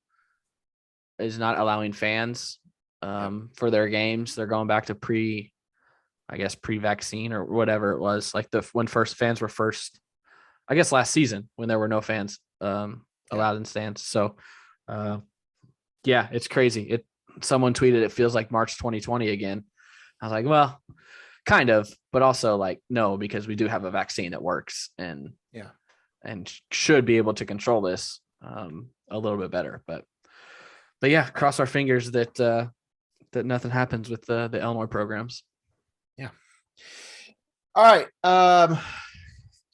is not allowing fans for their games. They're going back to pre-vaccine or whatever it was, like when fans were first, I guess last season when there were no fans allowed in stands. So it's crazy. Someone tweeted it feels like March 2020 again. I was like, well, kind of, but also like, no, because we do have a vaccine that works and should be able to control this a little bit better. But yeah, cross our fingers that nothing happens with the Illinois programs. Yeah. All right.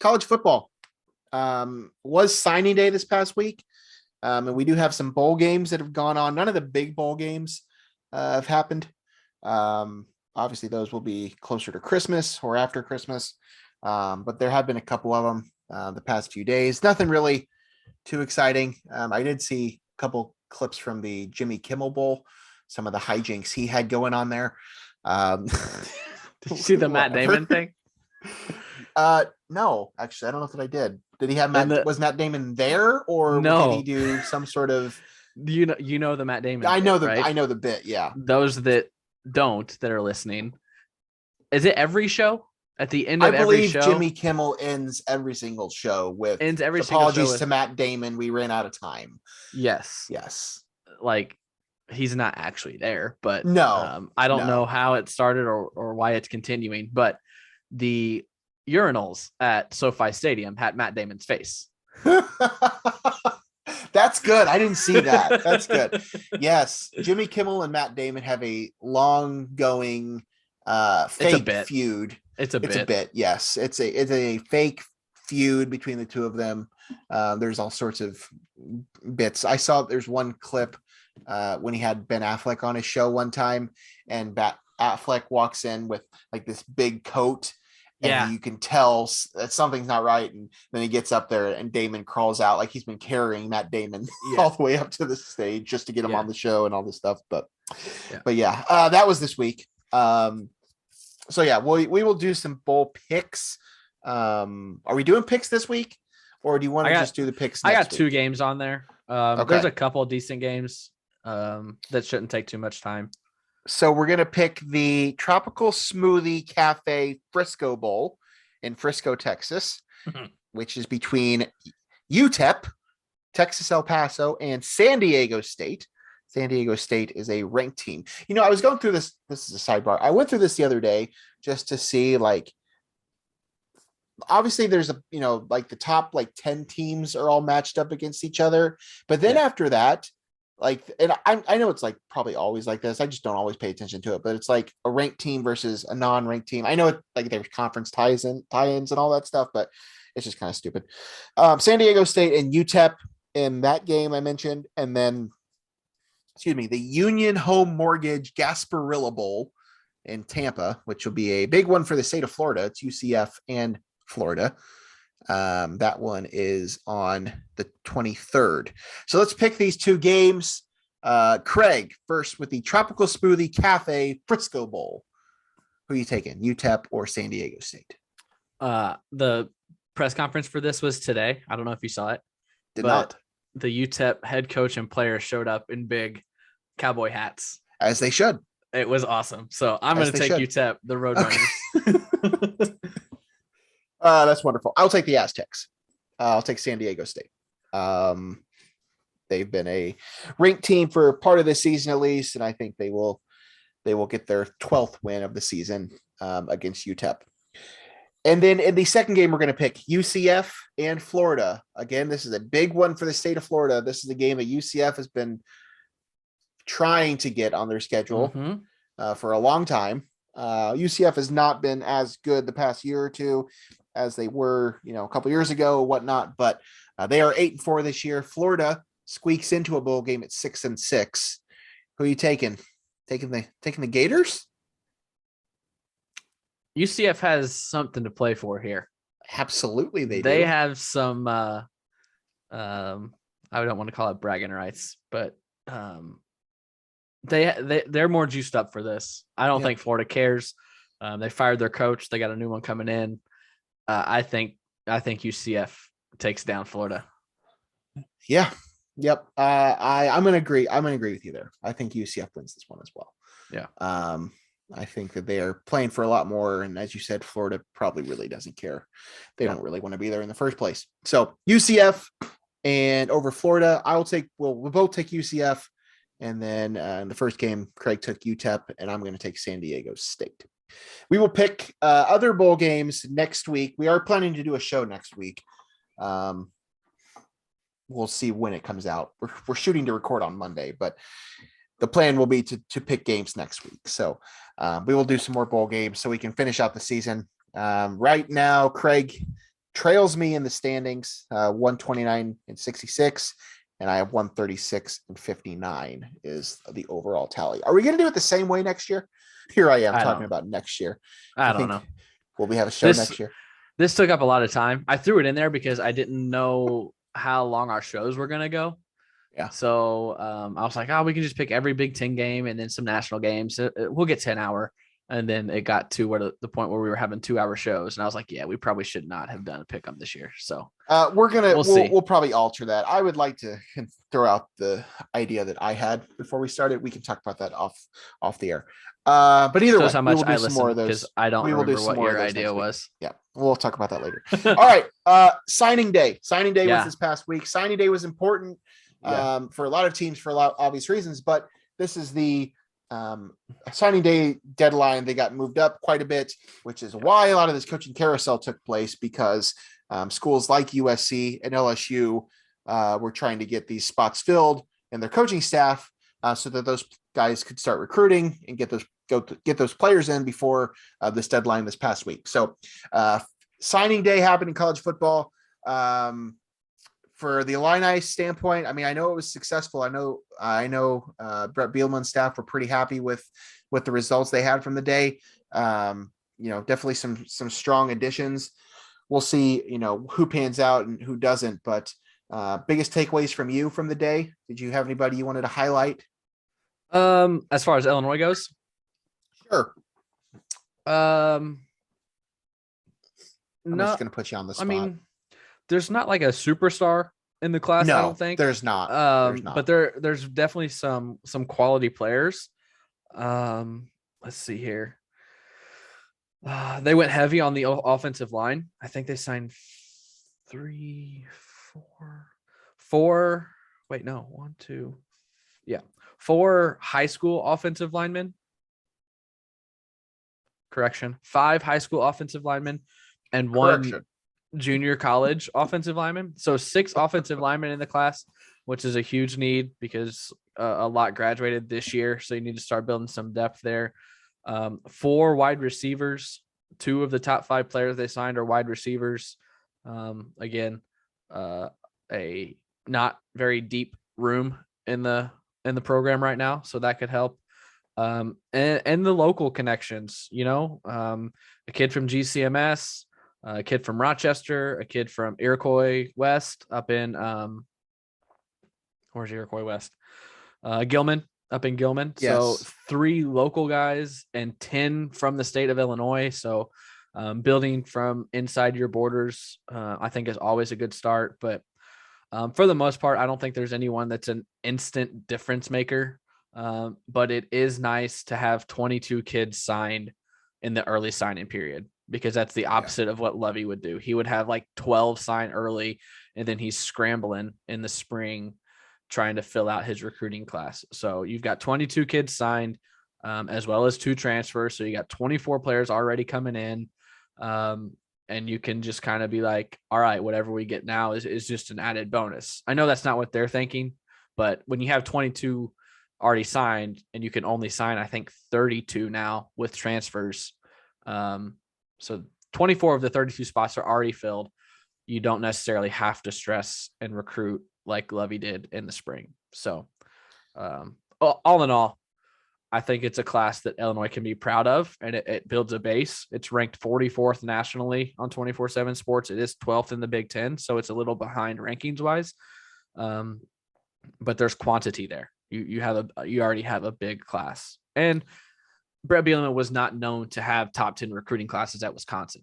College football was signing day this past week. And we do have some bowl games that have gone on. None of the big bowl games have happened. Obviously, those will be closer to Christmas or after Christmas. But there have been a couple of them the past few days. Nothing really too exciting. I did see a couple clips from the Jimmy Kimmel Bowl, some of the hijinks he had going on there. Did you see the Matt Damon thing? No, actually, I don't know if I did. Did he have was Matt Damon there, or did he do some sort of? You know the Matt Damon. I know right? I know the bit. Yeah. Those that are listening, is it every show? At the end I of every believe show, Jimmy Kimmel ends every single show with ends every single show apologies with, to Matt Damon. We ran out of time. yes, Yes. like he's not actually there, but No. I don't know No. how it started or why it's continuing. But the urinals at SoFi Stadium had Matt Damon's face. That's good. I didn't see that. That's good. Yes, Jimmy Kimmel and Matt Damon have a long going fake feud. It's a bit. Bit. Yes, it's a fake feud between the two of them. There's all sorts of bits. I saw there's one clip when he had Ben Affleck on his show one time, and Affleck walks in with like this big coat. And you can tell that something's not right. And then he gets up there and Damon crawls out like he's been carrying Matt Damon all the way up to the stage just to get him on the show and all this stuff. But that was this week. So yeah, we will do some bowl picks. Are we doing picks this week, or do you want to just do the picks? I got 2 games on there. Okay. There's a couple of decent games that shouldn't take too much time. So we're gonna pick the Tropical Smoothie Cafe Frisco Bowl in Frisco, Texas, which is between UTEP, Texas El Paso, and San Diego State. San Diego State is a ranked team. You know, I was going through this. This is a sidebar. I went through this the other day just to see, like, obviously there's like the top 10 teams are all matched up against each other. But then after that, and I know it's probably always like this. I just don't always pay attention to it, but it's like a ranked team versus a non-ranked team. I know it, there's conference tie-ins and all that stuff, but it's just kind of stupid. San Diego State and UTEP in that game I mentioned, and then the Union Home Mortgage Gasparilla Bowl in Tampa, which will be a big one for the state of Florida. It's UCF and Florida. That one is on the 23rd. So let's pick these 2 games. Craig, first with the Tropical Smoothie Cafe Frisco Bowl. Who are you taking, UTEP or San Diego State? The press conference for this was today. I don't know if you saw it. Did not. The UTEP head coach and players showed up in big cowboy hats. As they should. It was awesome. So I'm going to take UTEP, the Roadrunners. That's wonderful. I'll take the Aztecs. I'll take San Diego State. They've been a ranked team for part of the season at least, and I think they will get their 12th win of the season against UTEP. And then in the second game, we're going to pick UCF and Florida. Again, this is a big one for the state of Florida. This is a game that UCF has been trying to get on their schedule for a long time. UCF has not been as good the past year or two as they were, a couple years ago or whatnot, but they are 8-4 this year. Florida squeaks into a bowl game at 6-6. Who are you taking? Taking the Gators? UCF has something to play for here. Absolutely, they do. They have some. I don't want to call it bragging rights, but they're more juiced up for this. I don't think Florida cares. They fired their coach. They got a new one coming in. I think UCF takes down Florida. Yeah. Yep. I'm gonna agree. I'm gonna agree with you there. I think UCF wins this one as well. Yeah. I think that they are playing for a lot more, and as you said, Florida probably really doesn't care. They don't really want to be there in the first place. So UCF and over Florida, we'll both take UCF, and then in the first game, Craig took UTEP, and I'm going to take San Diego State. We will pick other bowl games next week. We are planning to do a show next week. We'll see when it comes out. We're shooting to record on Monday, but the plan will be to pick games next week. So we will do some more bowl games so we can finish out the season. Right now, Craig trails me in the standings, 129-66, and I have 136-59 is the overall tally. Are we going to do it the same way next year? Here I am talking about next year. I don't know. Will we have a show next year? This took up a lot of time. I threw it in there because I didn't know how long our shows were going to go. Yeah. So I was like, we can just pick every Big Ten game and then some national games. We'll get 10-hour. And then it got to the point where we were having 2-hour shows, and I was like, yeah, we probably should not have done a pick 'em this year. So we'll probably alter that. I would like to throw out the idea that I had before we started. We can talk about that off the air. But either way, how we much will do I some more of listen those. because I don't We will do remember some what more of your those idea next week. was. Yeah, we'll talk about that later. All right. Signing day. Signing day was this past week. Signing day was important for a lot of teams for a lot of obvious reasons, but this is the signing day deadline. They got moved up quite a bit, which is why a lot of this coaching carousel took place, because schools like USC and LSU were trying to get these spots filled in their coaching staff so that those guys could start recruiting and get those players in before this deadline this past week. So signing day happened in college football. For the Illini standpoint, I mean, I know it was successful. I know Brett Bielema's staff were pretty happy with the results they had from the day. Definitely some strong additions. We'll see, who pans out and who doesn't. But biggest takeaways from you from the day? Did you have anybody you wanted to highlight? As far as Illinois goes, sure. I'm just going to put you on the spot. I mean, there's not like a superstar in the class. No, I don't think there's not. But there's definitely some quality players. Let's see here. They went heavy on the offensive line. I think they signed 4 high school offensive linemen. Correction. 5 high school offensive linemen and 1 junior college offensive lineman. So 6 offensive linemen in the class, which is a huge need because a lot graduated this year. So you need to start building some depth there. 4 wide receivers. 2 of the top 5 players they signed are wide receivers. Again, a not very deep room in the program right now. So that could help. And the local connections, a kid from GCMS, a kid from Rochester, a kid from Iroquois West up in where's Iroquois West? Gilman, up in Gilman. Yes. So 3 local guys and 10 from the state of Illinois. So building from inside your borders, I think is always a good start. But for the most part, I don't think there's anyone that's an instant difference maker. But it is nice to have 22 kids signed in the early signing period, because that's the opposite of what Lovey would do. He would have like 12 sign early, and then he's scrambling in the spring trying to fill out his recruiting class. So you've got 22 kids signed, as well as 2 transfers. So you got 24 players already coming in. And you can just kind of be like, all right, whatever we get now is just an added bonus. I know that's not what they're thinking, but when you have 22 already signed and you can only sign, I think 32 now with transfers. So 24 of the 32 spots are already filled. You don't necessarily have to stress and recruit like Lovey did in the spring. So all in all, I think it's a class that Illinois can be proud of, and it builds a base. It's ranked 44th nationally on 24/7 Sports. It is 12th in the Big Ten, so it's a little behind rankings wise. But there's quantity there. You already have a big class. And Brett Bielema was not known to have top 10 recruiting classes at Wisconsin.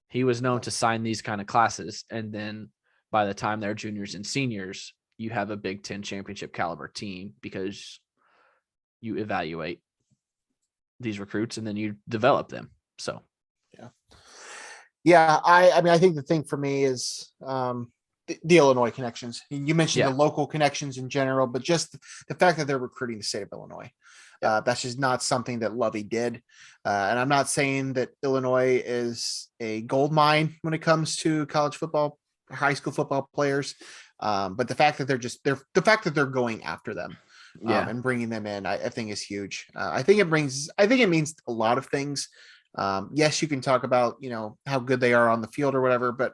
He was known to sign these kind of classes, and then by the time they're juniors and seniors, you have a Big Ten championship caliber team, because you evaluate these recruits and then you develop them. So, yeah. I mean, I think the thing for me is the Illinois connections. You mentioned the local connections in general, but just the fact that they're recruiting the state of Illinois. That's just not something that Lovey did. And I'm not saying that Illinois is a gold mine when it comes to college football, high school football players. But the fact that they're going after them and bringing them in, I think is huge. I think it means a lot of things. Yes, you can talk about, how good they are on the field or whatever, but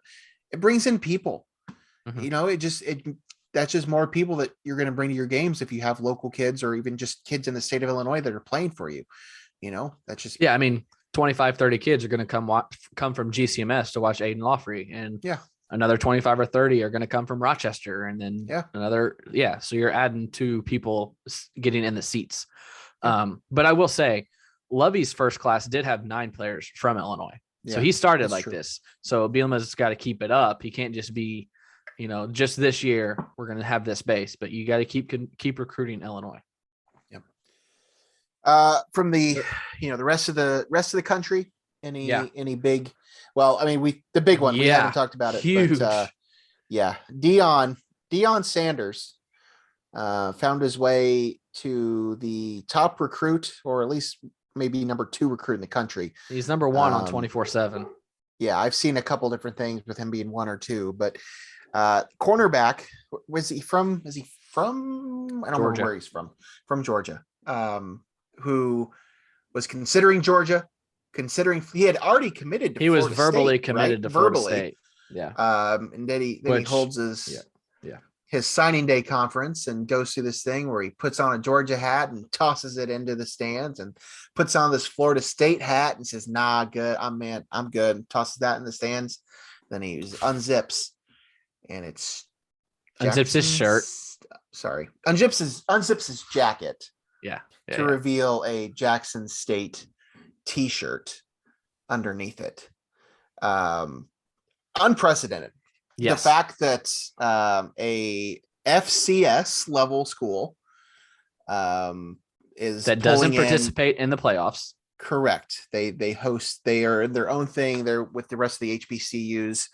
it brings in people. Mm-hmm. That's just more people that you're going to bring to your games if you have local kids or even just kids in the state of Illinois that are playing for you. That's just, I mean, 25, 30 kids are going to come from GCMS to watch Aiden Lawfrey, and another 25 or 30 are going to come from Rochester, and then another. So you're adding 2 people getting in the seats. But I will say, Lovey's first class did have 9 players from Illinois. So he started like this. So Bielema's got to keep it up. He can't just be, just this year we're going to have this base, but you got to keep recruiting Illinois. Yep. From the rest of the country, any big? Well, I mean, the big one we haven't talked about it. Huge. But, Deion Sanders found his way to the top recruit, or at least maybe number 2 recruit in the country. He's number 1 on 24/7. Yeah, I've seen a couple different things with him being 1 or 2, but cornerback, was he from? Is he from? I don't remember where he's from. From Georgia. Who was considering Georgia? Considering he had already committed to he was Florida verbally State, committed right? to Florida State. Yeah. And then he holds his signing day conference and goes through this thing where he puts on a Georgia hat and tosses it into the stands and puts on this Florida State hat and says, "Nah, good. I'm good." And tosses that in the stands. Then he unzips, and it's unzips his shirt. Sorry, unzips his jacket. To reveal a Jackson State T-shirt underneath it. Unprecedented. Yes. The fact that a FCS level school doesn't participate in the playoffs. Correct. They are in their own thing. They're with the rest of the HBCUs.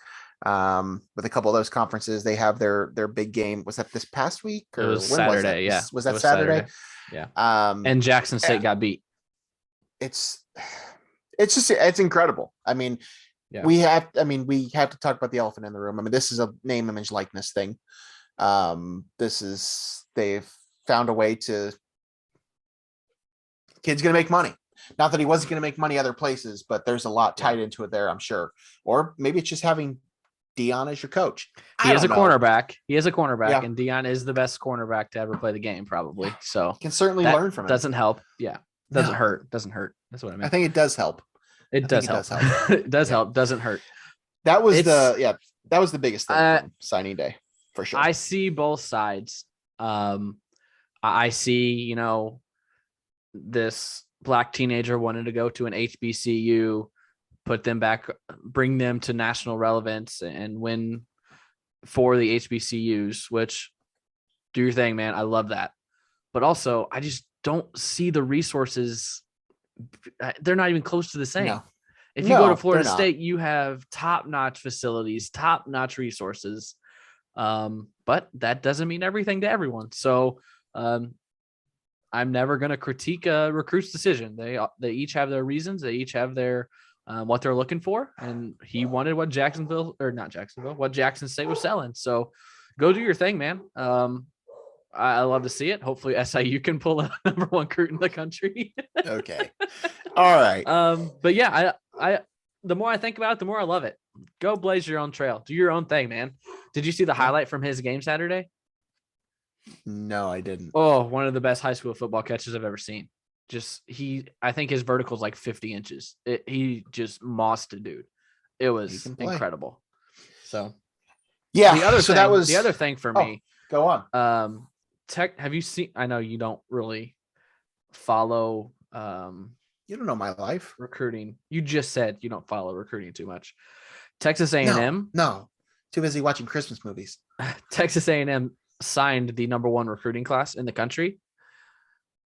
With a couple of those conferences, they have their big game. Was that this past week? Or it was Saturday. Was that Saturday? Yeah. And Jackson State got beat. It's incredible. I mean, we have to talk about the elephant in the room. I mean, this is a name, image, likeness thing. They've found a way to kid's going to make money. Not that he wasn't going to make money other places, but there's a lot tied into it there, I'm sure. Or maybe it's just having Deion as your coach. He is a cornerback, and Deion is the best cornerback to ever play the game, probably. So can certainly learn from it. Doesn't help. Yeah. Doesn't hurt. Doesn't hurt. That's what I mean. I think it does help. It does help. It does help. Doesn't hurt. That was the biggest thing from signing day for sure. I see both sides. I see, this black teenager wanted to go to an HBCU, put them back, bring them to national relevance and win for the HBCUs, which do your thing, man. I love that. But also I just don't see the resources. They're not even close to the same. No. If you go to Florida State, you have top-notch facilities, top-notch resources. But that doesn't mean everything to everyone. So I'm never going to critique a recruit's decision. They each have their reasons. They each have their what they're looking for. And he wanted what Jackson State was selling. So go do your thing, man. I love to see it. Hopefully SIU can pull a number 1 recruit in the country. Okay. All right. But yeah, I the more I think about it, the more I love it. Go blaze your own trail. Do your own thing, man. Did you see the highlight from his game Saturday? No, I didn't. Oh, one of the best high school football catches I've ever seen. I think his vertical is like 50 inches. He just mossed a dude. It was incredible. So yeah. The other thing for me. Go on. Have you seen? I know you don't really follow. You don't know my life. Recruiting. You just said you don't follow recruiting too much. Texas A&M. No, too busy watching Christmas movies. Texas A&M signed the number 1 recruiting class in the country.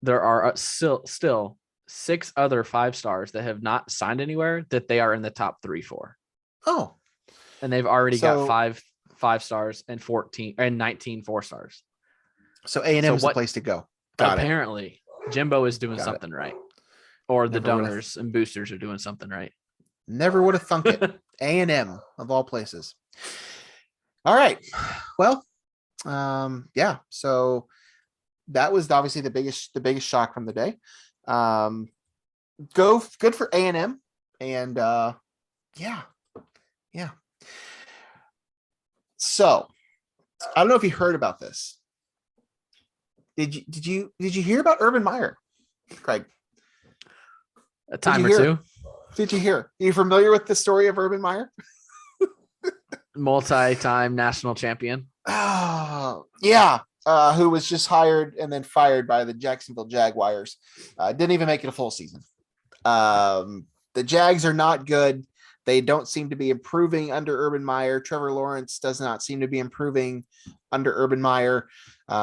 There are still 6 other 5-stars that have not signed anywhere that they are in the top 3 for. Oh, and they've already got 5 stars and 19 4-stars. So A&M is the place to go. Apparently, Jimbo is doing something right, or the donors and boosters are doing something right. Never would have thunk it. A&M of all places. All right. Well, yeah. So that was obviously the biggest shock from the day. Good for A&M, and yeah. So I don't know if you heard about this. Did you hear about Urban Meyer, Craig? A time or two. Did you hear? Are you familiar with the story of Urban Meyer? Multi-time national champion. Oh, yeah. Who was just hired and then fired by the Jacksonville Jaguars. Didn't even make it a full season. The Jags are not good. They don't seem to be improving under Urban Meyer. Trevor Lawrence does not seem to be improving under Urban Meyer.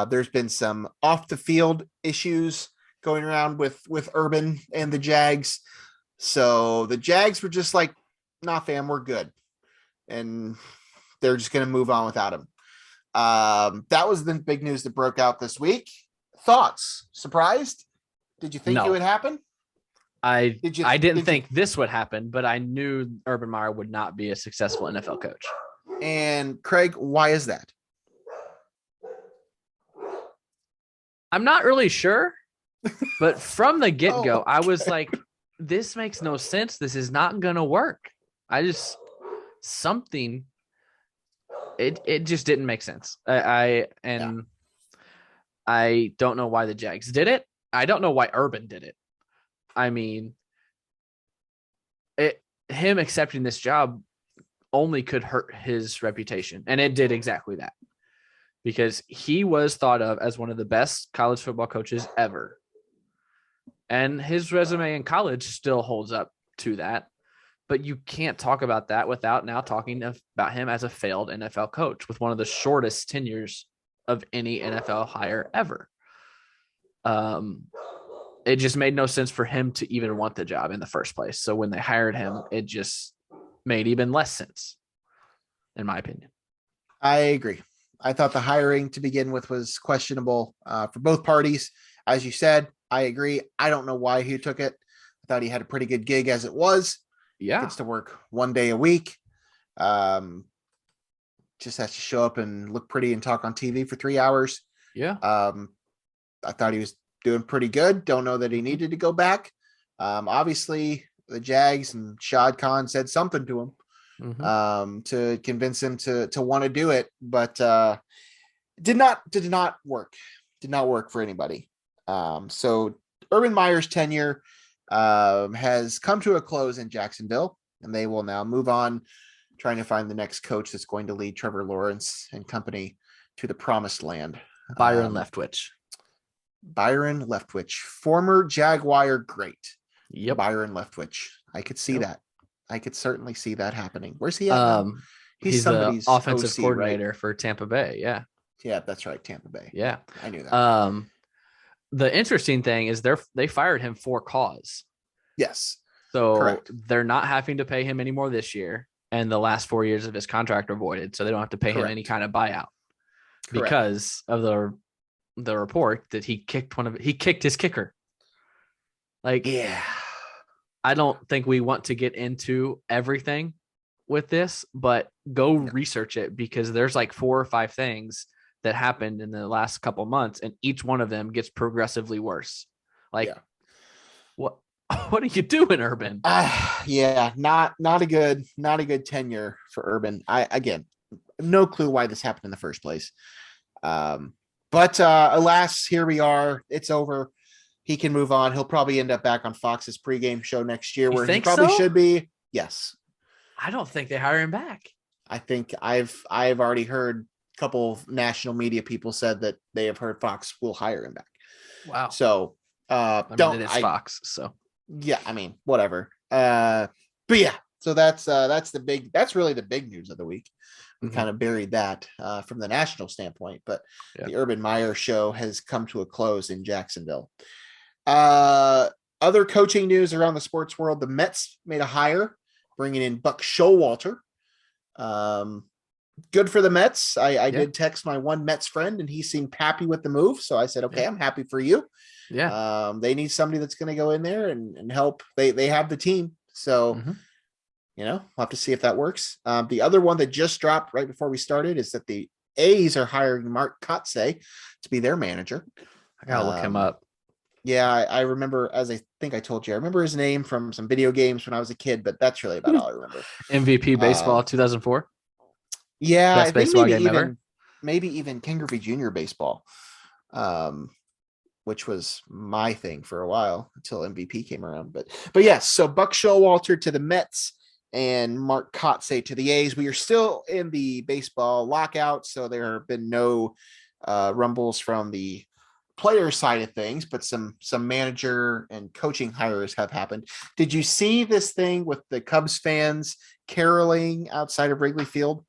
There's been some off the field issues going around with Urban and the Jags. So the Jags were just like, nah, fam, we're good. And they're just going to move on without him. That was the big news that broke out this week. Thoughts? Surprised? Did you think it would happen? I didn't think this would happen, but I knew Urban Meyer would not be a successful NFL coach. And Craig, why is that? I'm not really sure, but from the get-go, I was like, this makes no sense. This is not going to work. It just didn't make sense. I don't know why the Jags did it. I don't know why Urban did it. I mean, him accepting this job only could hurt his reputation, and it did exactly that, because he was thought of as one of the best college football coaches ever, and his resume in college still holds up to that. But you can't talk about that without now talking about him as a failed NFL coach with one of the shortest tenures of any NFL hire ever. It just made no sense for him to even want the job in the first place. So when they hired him, it just made even less sense, in my opinion. I agree. I thought the hiring to begin with was questionable for both parties. As you said, I agree. I don't know why he took it. I thought he had a pretty good gig as it was. Yeah. Gets to work one day a week. Just has to show up and look pretty and talk on TV for 3 hours. Yeah. I thought he was doing pretty good. Don't know that he needed to go back. Obviously, the Jags and Shad Khan said something to him to convince him to want to do it, but did not work. Did not work for anybody. So Urban Meyer's tenure has come to a close in Jacksonville, and they will now move on, trying to find the next coach that's going to lead Trevor Lawrence and company to the promised land. Byron Leftwich. Byron Leftwich, former Jaguar great. Yep. Byron Leftwich. I could see that. I could certainly see that happening. Where's he at now? He's somebody's offensive OC, coordinator, right? For Tampa Bay. Yeah. Yeah, that's right. Tampa Bay. Yeah. I knew that. The interesting thing is they fired him for cause. Yes. So correct. They're not having to pay him anymore this year. And the last 4 years of his contract are voided. So they don't have to pay him any kind of buyout because of the report that he kicked his kicker. Like, yeah, I don't think we want to get into everything with this, but go research it, because there's like 4 or 5 things that happened in the last couple months, and each one of them gets progressively worse. Like, what are you doing, Urban? Yeah, not a good tenure for Urban. Again, no clue why this happened in the first place. But alas, here we are. It's over. He can move on. He'll probably end up back on Fox's pregame show next year, where he probably should be. Yes. I don't think they hire him back. I think I've already heard a couple of national media people said that they have heard Fox will hire him back. Wow. So Fox. So yeah, I mean, whatever. But yeah, so that's really the big news of the week. We kind of buried that from the national standpoint, but the Urban Meyer show has come to a close in Jacksonville. Other coaching news around the sports world: the Mets made a hire, bringing in Buck Showalter. Good for the Mets. I did text my one Mets friend, and he seemed happy with the move. So I said, okay, I'm happy for you. Yeah. They need somebody that's going to go in there and help. They have the team. So, we'll have to see if that works. The other one that just dropped right before we started is that the A's are hiring Mark Kotsay to be their manager. I got to look him up. Yeah, I remember, as I think I told you, I remember his name from some video games when I was a kid, but that's really about all I remember. MVP baseball 2004. Yeah, best I think baseball game ever. Maybe even Ken Griffey Jr. baseball, which was my thing for a while until MVP came around. But yes, so Buck Showalter to the Mets and Mark Kotsay to the A's. We are still in the baseball lockout, so there have been no rumbles from the player side of things, but some manager and coaching hires have happened. Did you see this thing with the Cubs fans caroling outside of Wrigley Field?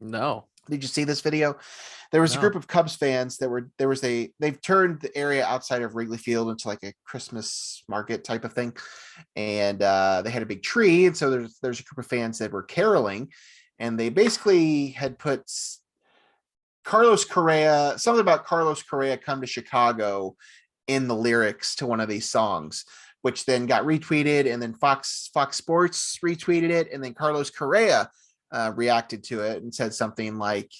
No. Did you see this video? There was a group of Cubs fans they've turned the area outside of Wrigley Field into like a Christmas market type of thing. And they had a big tree. And so there's a group of fans that were caroling, and they basically had put Carlos Correa, something about Carlos Correa come to Chicago in the lyrics to one of these songs, which then got retweeted, and then Fox Sports retweeted it, and then Carlos Correa reacted to it and said something like,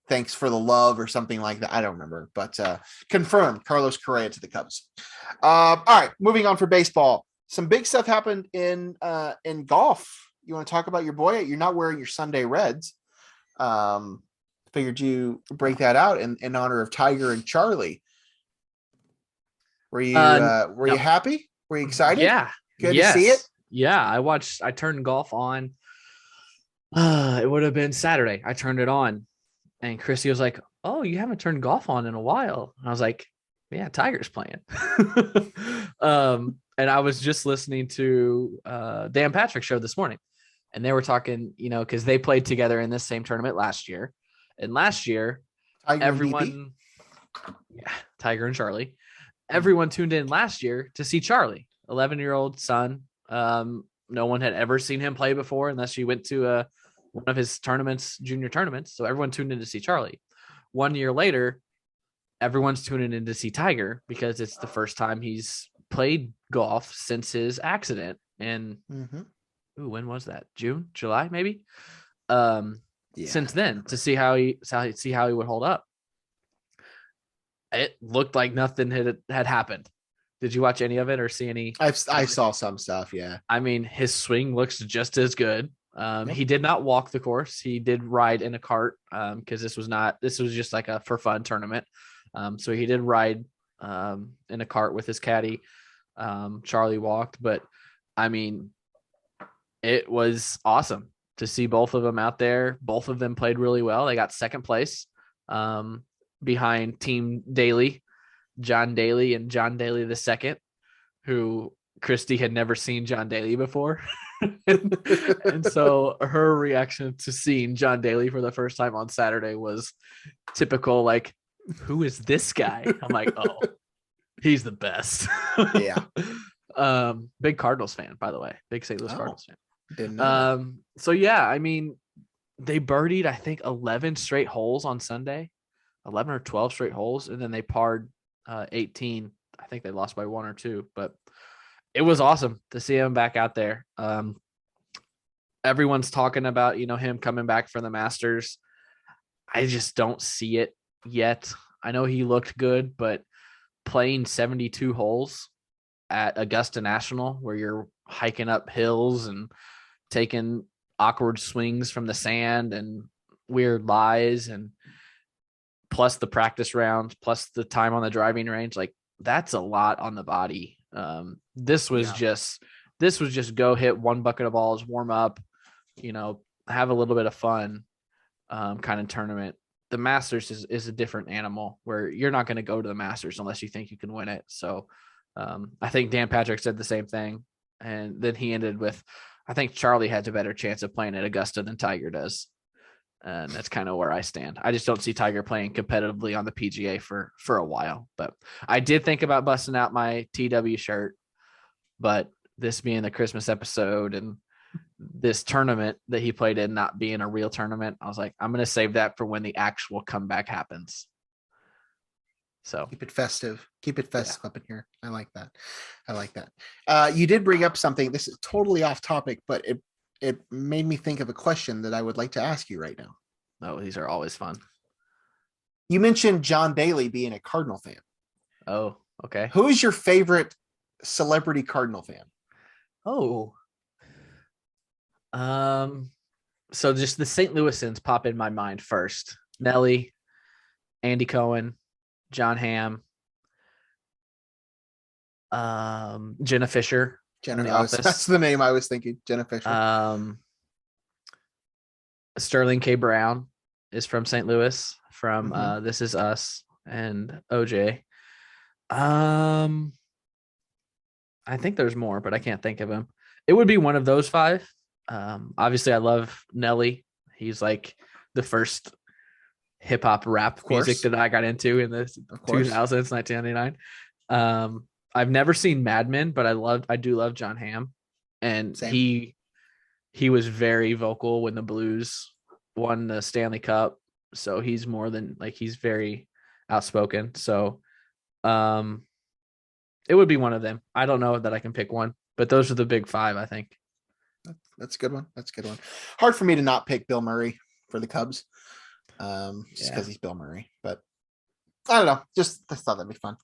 "Thanks for the love," or something like that. I don't remember, but confirmed Carlos Correa to the Cubs. All right, moving on for baseball. Some big stuff happened in golf. You want to talk about your boy? You're not wearing your Sunday Reds. Figured you break that out in honor of Tiger and Charlie. Were you you happy? Were you excited? Yeah. Good to see it. Yeah, I turned golf on. It would have been Saturday. I turned it on, and Chrissy was like, "Oh, you haven't turned golf on in a while." And I was like, "Yeah, Tiger's playing." And I was just listening to Dan Patrick's show this morning, and they were talking, because they played together in this same tournament last year. And last year, everyone, Tiger and Charlie, everyone tuned in last year to see Charlie, 11-year-old son. No one had ever seen him play before, unless you went to one of his tournaments, junior tournaments. So everyone tuned in to see Charlie. 1 year later, everyone's tuning in to see Tiger, because it's the first time he's played golf since his accident. And when was that? June, July, maybe. Since then, to see how he would hold up. It looked like nothing had happened. Did you watch any of it or see any? I saw some stuff. Yeah. I mean, his swing looks just as good. He did not walk the course. He did ride in a cart, because this was just like a for fun tournament. So he did ride in a cart with his caddy. Charlie walked, but I mean, it was awesome to see both of them out there. Both of them played really well. They got second place behind Team Daly, John Daly and John Daly II, who Christy had never seen John Daly before. and so her reaction to seeing John Daly for the first time on Saturday was typical, like, who is this guy? I'm like, oh, he's the best. Yeah. Big Cardinals fan, by the way. Big St. Louis Cardinals fan. Didn't know. So yeah, I mean, they birdied, I think, 11 straight holes on Sunday, 11 or 12 straight holes, and then they parred 18. I think they lost by 1 or 2, but it was awesome to see him back out there. Everyone's talking about, him coming back for the Masters. I just don't see it yet. I know he looked good, but playing 72 holes at Augusta National, where you're hiking up hills and taking awkward swings from the sand and weird lies, and plus the practice rounds, plus the time on the driving range, like, that's a lot on the body. This was just go hit one bucket of balls, warm up, have a little bit of fun, kind of tournament. The Masters is a different animal, where you're not going to go to the Masters unless you think you can win it. So I think Dan Patrick said the same thing. And then he ended with, I think Charlie has a better chance of playing at Augusta than Tiger does. And that's kind of where I stand. I just don't see Tiger playing competitively on the PGA for a while. But I did think about busting out my TW shirt. But this being the Christmas episode and this tournament that he played in not being a real tournament, I was like, I'm going to save that for when the actual comeback happens. So keep it festive up in here. I like that. You did bring up something. This is totally off topic, but it made me think of a question that I would like to ask you right now. Oh, these are always fun. You mentioned John Daly being a Cardinal fan. Oh, okay. Who is your favorite celebrity Cardinal fan? Oh, so just the St. Louisans pop in my mind first. Nelly, Andy Cohen, John Hamm, Jenna Fisher. That's the name I was thinking. Jenna Fisher. Sterling K. Brown is from St. Louis, from This Is Us and OJ. Um, I think there's more, but I can't think of him. It would be one of those five. Obviously, I love Nelly. He's like the first hip hop rap Of music course. that I got into in the Of course. 2000s, 1999. I've never seen Mad Men, but I do love John Hamm, and Same. he was very vocal when the Blues won the Stanley Cup. So he's more than like he's very outspoken. So um it would be one of them. I don't know that I can pick one, but those are the big five, I think. That's a good one. That's a good one. Hard for me to not pick Bill Murray for the Cubs. Just because he's Bill Murray, but I don't know. Just I thought that'd be fun.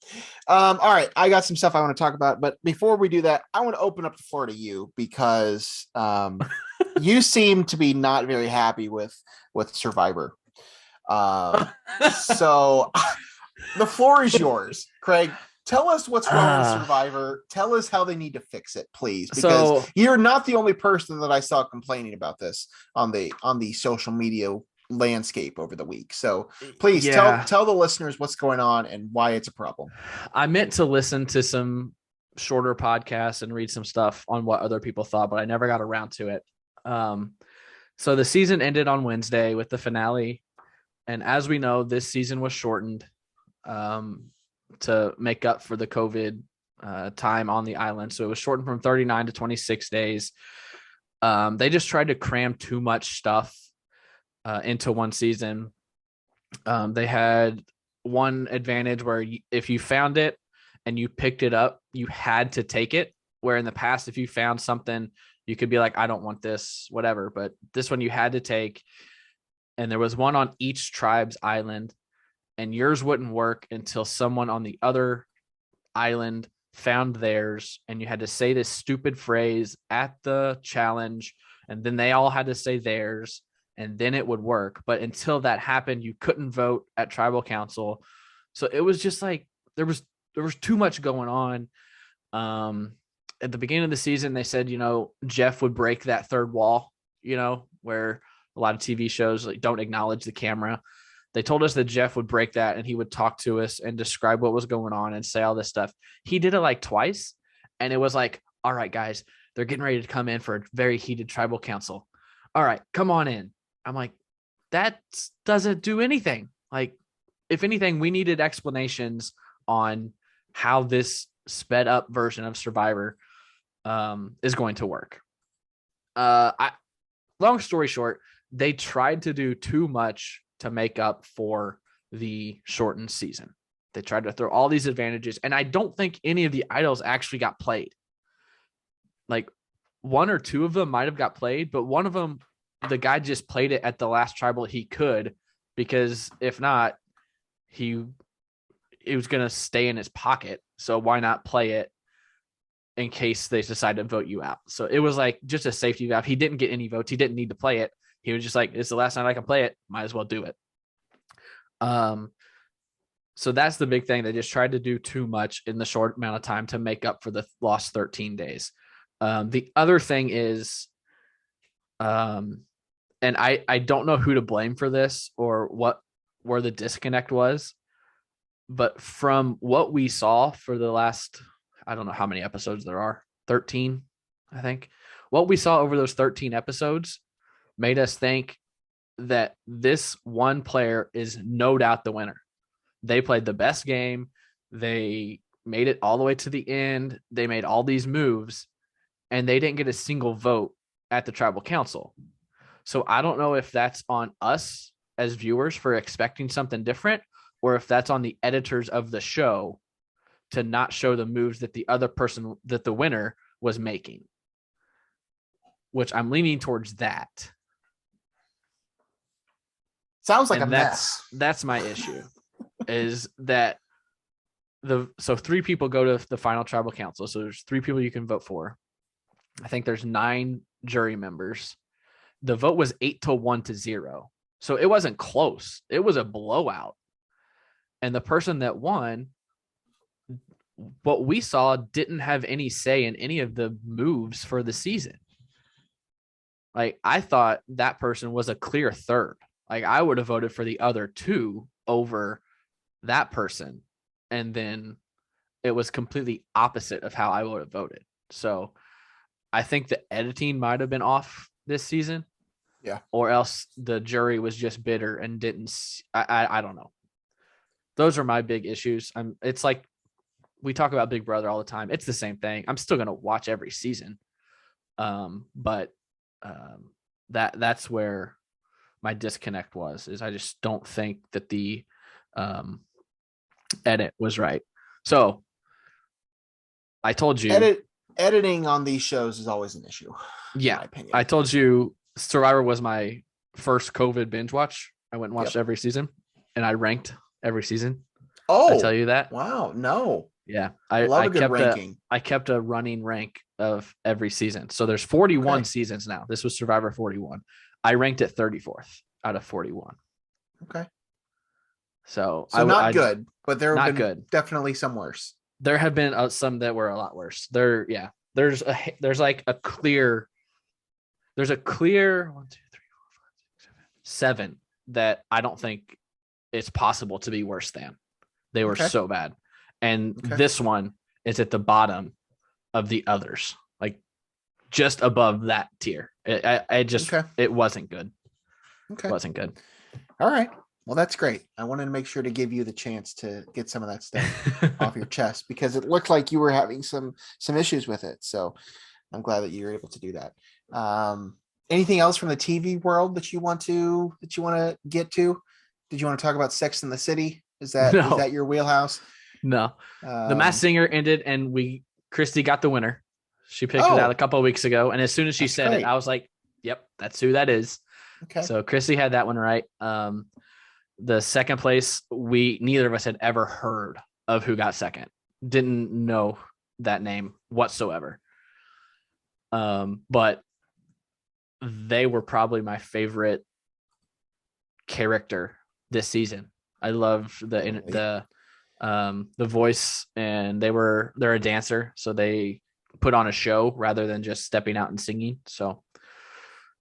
All right, I got some stuff I want to talk about, but before we do that, I want to open up the floor to you because you seem to be not very happy with Survivor. So the floor is yours, Craig. Tell us what's wrong with Survivor. Tell us how they need to fix it, please, because you're not the only person that I saw complaining about this on the social media landscape over the week. So please tell the listeners what's going on and why it's a problem. I meant to listen to some shorter podcasts and read some stuff on what other people thought, but I never got around to it. So the season ended on Wednesday with the finale. And as we know, this season was shortened to make up for the COVID time on the island. So it was shortened from 39 to 26 days. They just tried to cram too much stuff into one season. They had one advantage where if you found it and you picked it up, you had to take it. Where in the past, if you found something, you could be like, I don't want this, whatever. But this one you had to take. And there was one on each tribe's island, and yours wouldn't work until someone on the other island found theirs. And you had to say this stupid phrase at the challenge. And then they all had to say theirs, and then it would work. But until that happened, you couldn't vote at tribal council. So it was just like, there was too much going on. At the beginning of the season, they said, Jeff would break that third wall, where a lot of TV shows like don't acknowledge the camera. They told us that Jeff would break that and he would talk to us and describe what was going on and say all this stuff. He did it like twice. And it was like, all right, guys, they're getting ready to come in for a very heated tribal council. All right, come on in. I'm like, that doesn't do anything. Like, if anything, we needed explanations on how this sped up version of Survivor is going to work. Long story short, they tried to do too much to make up for the shortened season. They tried to throw all these advantages, and I don't think any of the idols actually got played. Like, one or two of them might have got played, but one of them, the guy just played it at the last tribal he could, because if not, it was going to stay in his pocket. So why not play it in case they decide to vote you out? So it was like just a safety valve. He didn't get any votes. He didn't need to play it. He was just like, it's the last night I can play it. Might as well do it. So that's the big thing. They just tried to do too much in the short amount of time to make up for the lost 13 days. The other thing is, and I don't know who to blame for this or where the disconnect was, but from what we saw for the last, I don't know how many episodes there are, 13, I think. What we saw over those 13 episodes made us think that this one player is no doubt the winner. They played the best game. They made it all the way to the end. They made all these moves, and they didn't get a single vote at the tribal council. So I don't know if that's on us as viewers for expecting something different, or if that's on the editors of the show to not show the moves that the other person, that the winner was making, which I'm leaning towards that. Sounds like a mess. That's my issue. Is that so 3 people go to the final tribal council. So there's 3 people you can vote for. I think there's 9 jury members. The vote was 8-1 to 0. So it wasn't close. It was a blowout. And the person that won, what we saw, didn't have any say in any of the moves for the season. Like, I thought that person was a clear third. Like, I would have voted for the other 2 over that person. And then it was completely opposite of how I would have voted. So I think the editing might have been off this season. Yeah. Or else the jury was just bitter and didn't. I don't know. Those are my big issues. It's like we talk about Big Brother all the time. It's the same thing. I'm still gonna watch every season. But that's where my disconnect was. Is I just don't think that the edit was right. So I told you editing on these shows is always an issue. Yeah, in my opinion. I told you Survivor was my first COVID binge watch. I went and watched every season, and I ranked every season. Oh, I tell you that. Wow, no. Yeah, Love a good ranking. I kept a running rank of every season. So there's 41 Okay. seasons now. This was Survivor 41. I ranked it 34th out of 41. Okay. So not good, but there have been good. Definitely some worse. There have been some that were a lot worse. There's a clear 1, 2, 3, 4, 5, 6, 7, 7 that I don't think it's possible to be worse than. They were so bad. And this one is at the bottom of the others, like just above that tier. It wasn't good. Okay. It wasn't good. All right. Well, that's great. I wanted to make sure to give you the chance to get some of that stuff off your chest because it looked like you were having some issues with it. So I'm glad that you were able to do that. Anything else from the TV world that you want to get to? Did you want to talk about Sex in the City? Is that your wheelhouse? No. The Masked Singer ended and Christy got the winner. She picked it out a couple of weeks ago. And as soon as she said it, I was like, yep, that's who that is. Okay. So Christy had that one right. The second place, neither of us had ever heard of who got second. Didn't know that name whatsoever. But they were probably my favorite character this season. I loved the voice, and they're a dancer, so they put on a show rather than just stepping out and singing. So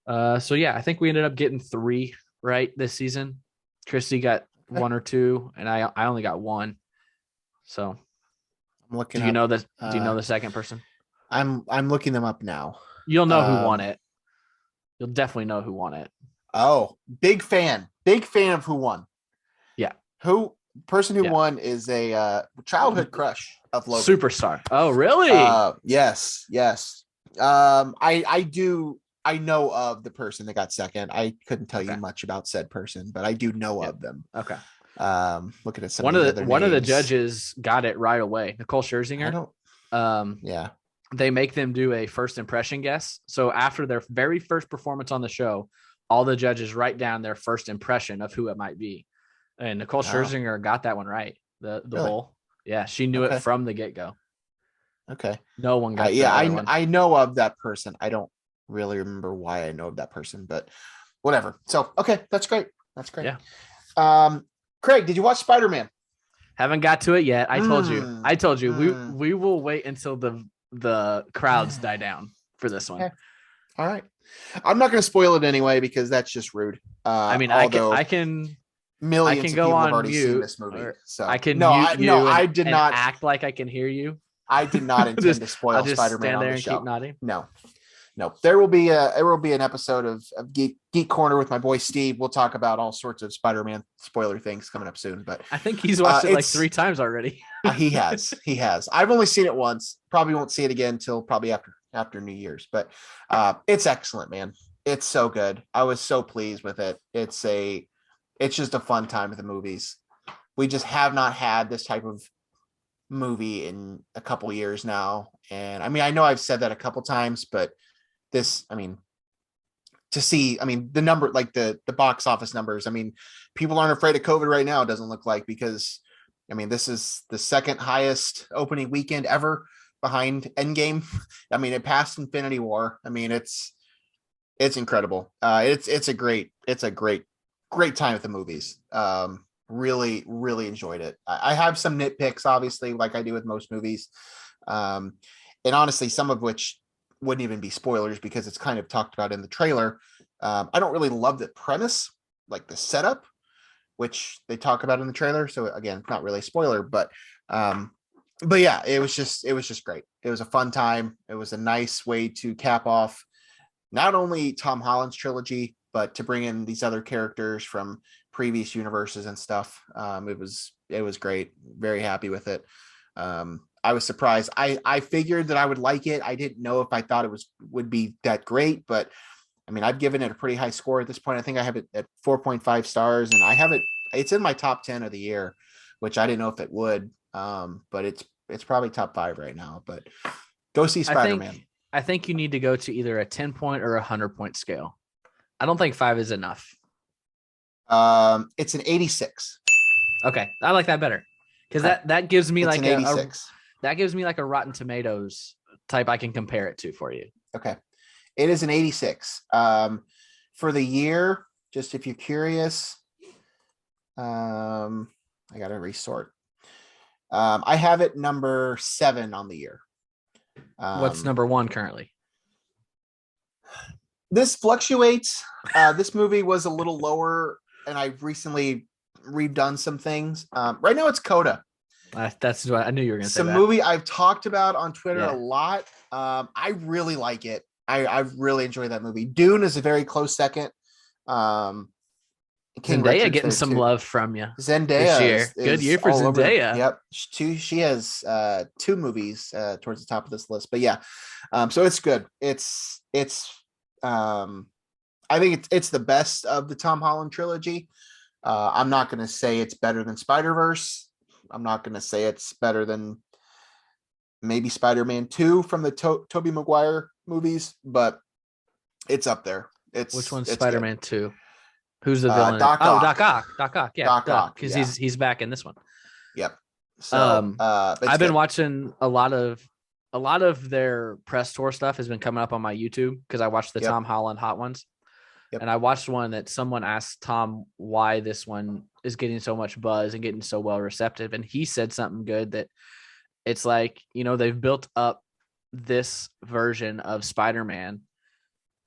yeah, I think we ended up getting 3 right this season. Christy got 1 or 2, and I only got 1. So I'm looking. Do you know the second person? I'm looking them up now. You'll know who won it. You'll definitely know who won it. Oh, big fan of who won. Yeah. Person who won is a childhood crush of Logan. Superstar. Oh, really? Yes. I know of the person that got second. I couldn't tell you much about said person, but I do know of them. Okay. Looking at some one of the judges got it right away. Nicole Scherzinger. Yeah. They make them do a first impression guess. So after their very first performance on the show, all the judges write down their first impression of who it might be. And Nicole Scherzinger got that one right. The really? bowl. Yeah, she knew it from the get-go. Okay. No one got I know of that person. I don't really remember why I know of that person, but whatever. So okay, that's great. Yeah. Craig, did you watch Spider-Man? Haven't got to it yet. I told you. We will wait until the crowds die down for this one. Okay. All right. I'm not going to spoil it anyway because that's just rude. I mean, I can millions I can of go people on have already mute, seen this movie. So I can I did not act like I can hear you. I did not intend to spoil Spider-Man on the show. Keep nodding. No. There will be an episode of Geek Corner with my boy Steve. We'll talk about all sorts of Spider-Man spoiler things coming up soon. But I think he's watched it like 3 times already. He has. I've only seen it once. Probably won't see it again until probably after New Year's. But it's excellent, man. It's so good. I was so pleased with it. It's just a fun time with the movies. We just have not had this type of movie in a couple years now. And I mean, I know I've said that a couple times, but this, I mean, to see, I mean, the number, like the box office numbers, I mean, people aren't afraid of COVID right now. It doesn't look like, because I mean, this is the second highest opening weekend ever behind Endgame. I mean, it passed Infinity War. I mean, it's incredible. It's a great time at the movies. Really, really enjoyed it. I have some nitpicks, obviously, like I do with most movies. And honestly, some of which wouldn't even be spoilers because it's kind of talked about in the trailer. I don't really love the premise, like the setup, which they talk about in the trailer. So again, not really a spoiler, but but yeah, it was just great. It was a fun time. It was a nice way to cap off not only Tom Holland's trilogy, but to bring in these other characters from previous universes and stuff. It was great. Very happy with it. I was surprised. I figured that I would like it. I didn't know if I thought would be that great, but I mean, I've given it a pretty high score at this point. I think I have it at 4.5 stars, and it's in my top 10 of the year, which I didn't know if it would. But it's probably top 5 right now. But go see Spider-Man. I think you need to go to either a 10-point or a 100-point scale. I don't think 5 is enough. It's an 86. Okay, I like that better because that gives me like an 86. That gives me like a Rotten Tomatoes type I can compare it to for you. Okay. It is an 86. For the year, just if you're curious, I got to resort. I have it number 7 on the year. What's number 1 currently? This fluctuates. This movie was a little lower, and I've recently redone some things. Right now, it's Coda. That's what I knew you were going to say. It's a movie I've talked about on Twitter a lot. I really like it. I really enjoy that movie. Dune is a very close second. Zendaya getting some love from you. Zendaya this year. Good year for Zendaya. Yep. She has 2 movies towards the top of this list. But yeah. So it's good. I think it's the best of the Tom Holland trilogy. I'm not going to say it's better than Spider-Verse. I'm not going to say it's better than maybe Spider-Man 2 from the Tobey Maguire movies, but it's up there. Which one's Spider-Man 2? Who's the villain? Doc Ock. Doc Ock. Doc Ock. Yeah, Doc Ock, because he's back in this one. Yep. So I've been watching a lot of their press tour stuff has been coming up on my YouTube because I watched the Tom Holland Hot Ones. Yep. And I watched one that someone asked Tom why this one is getting so much buzz and getting so well receptive. And he said something good that it's like, they've built up this version of Spider-Man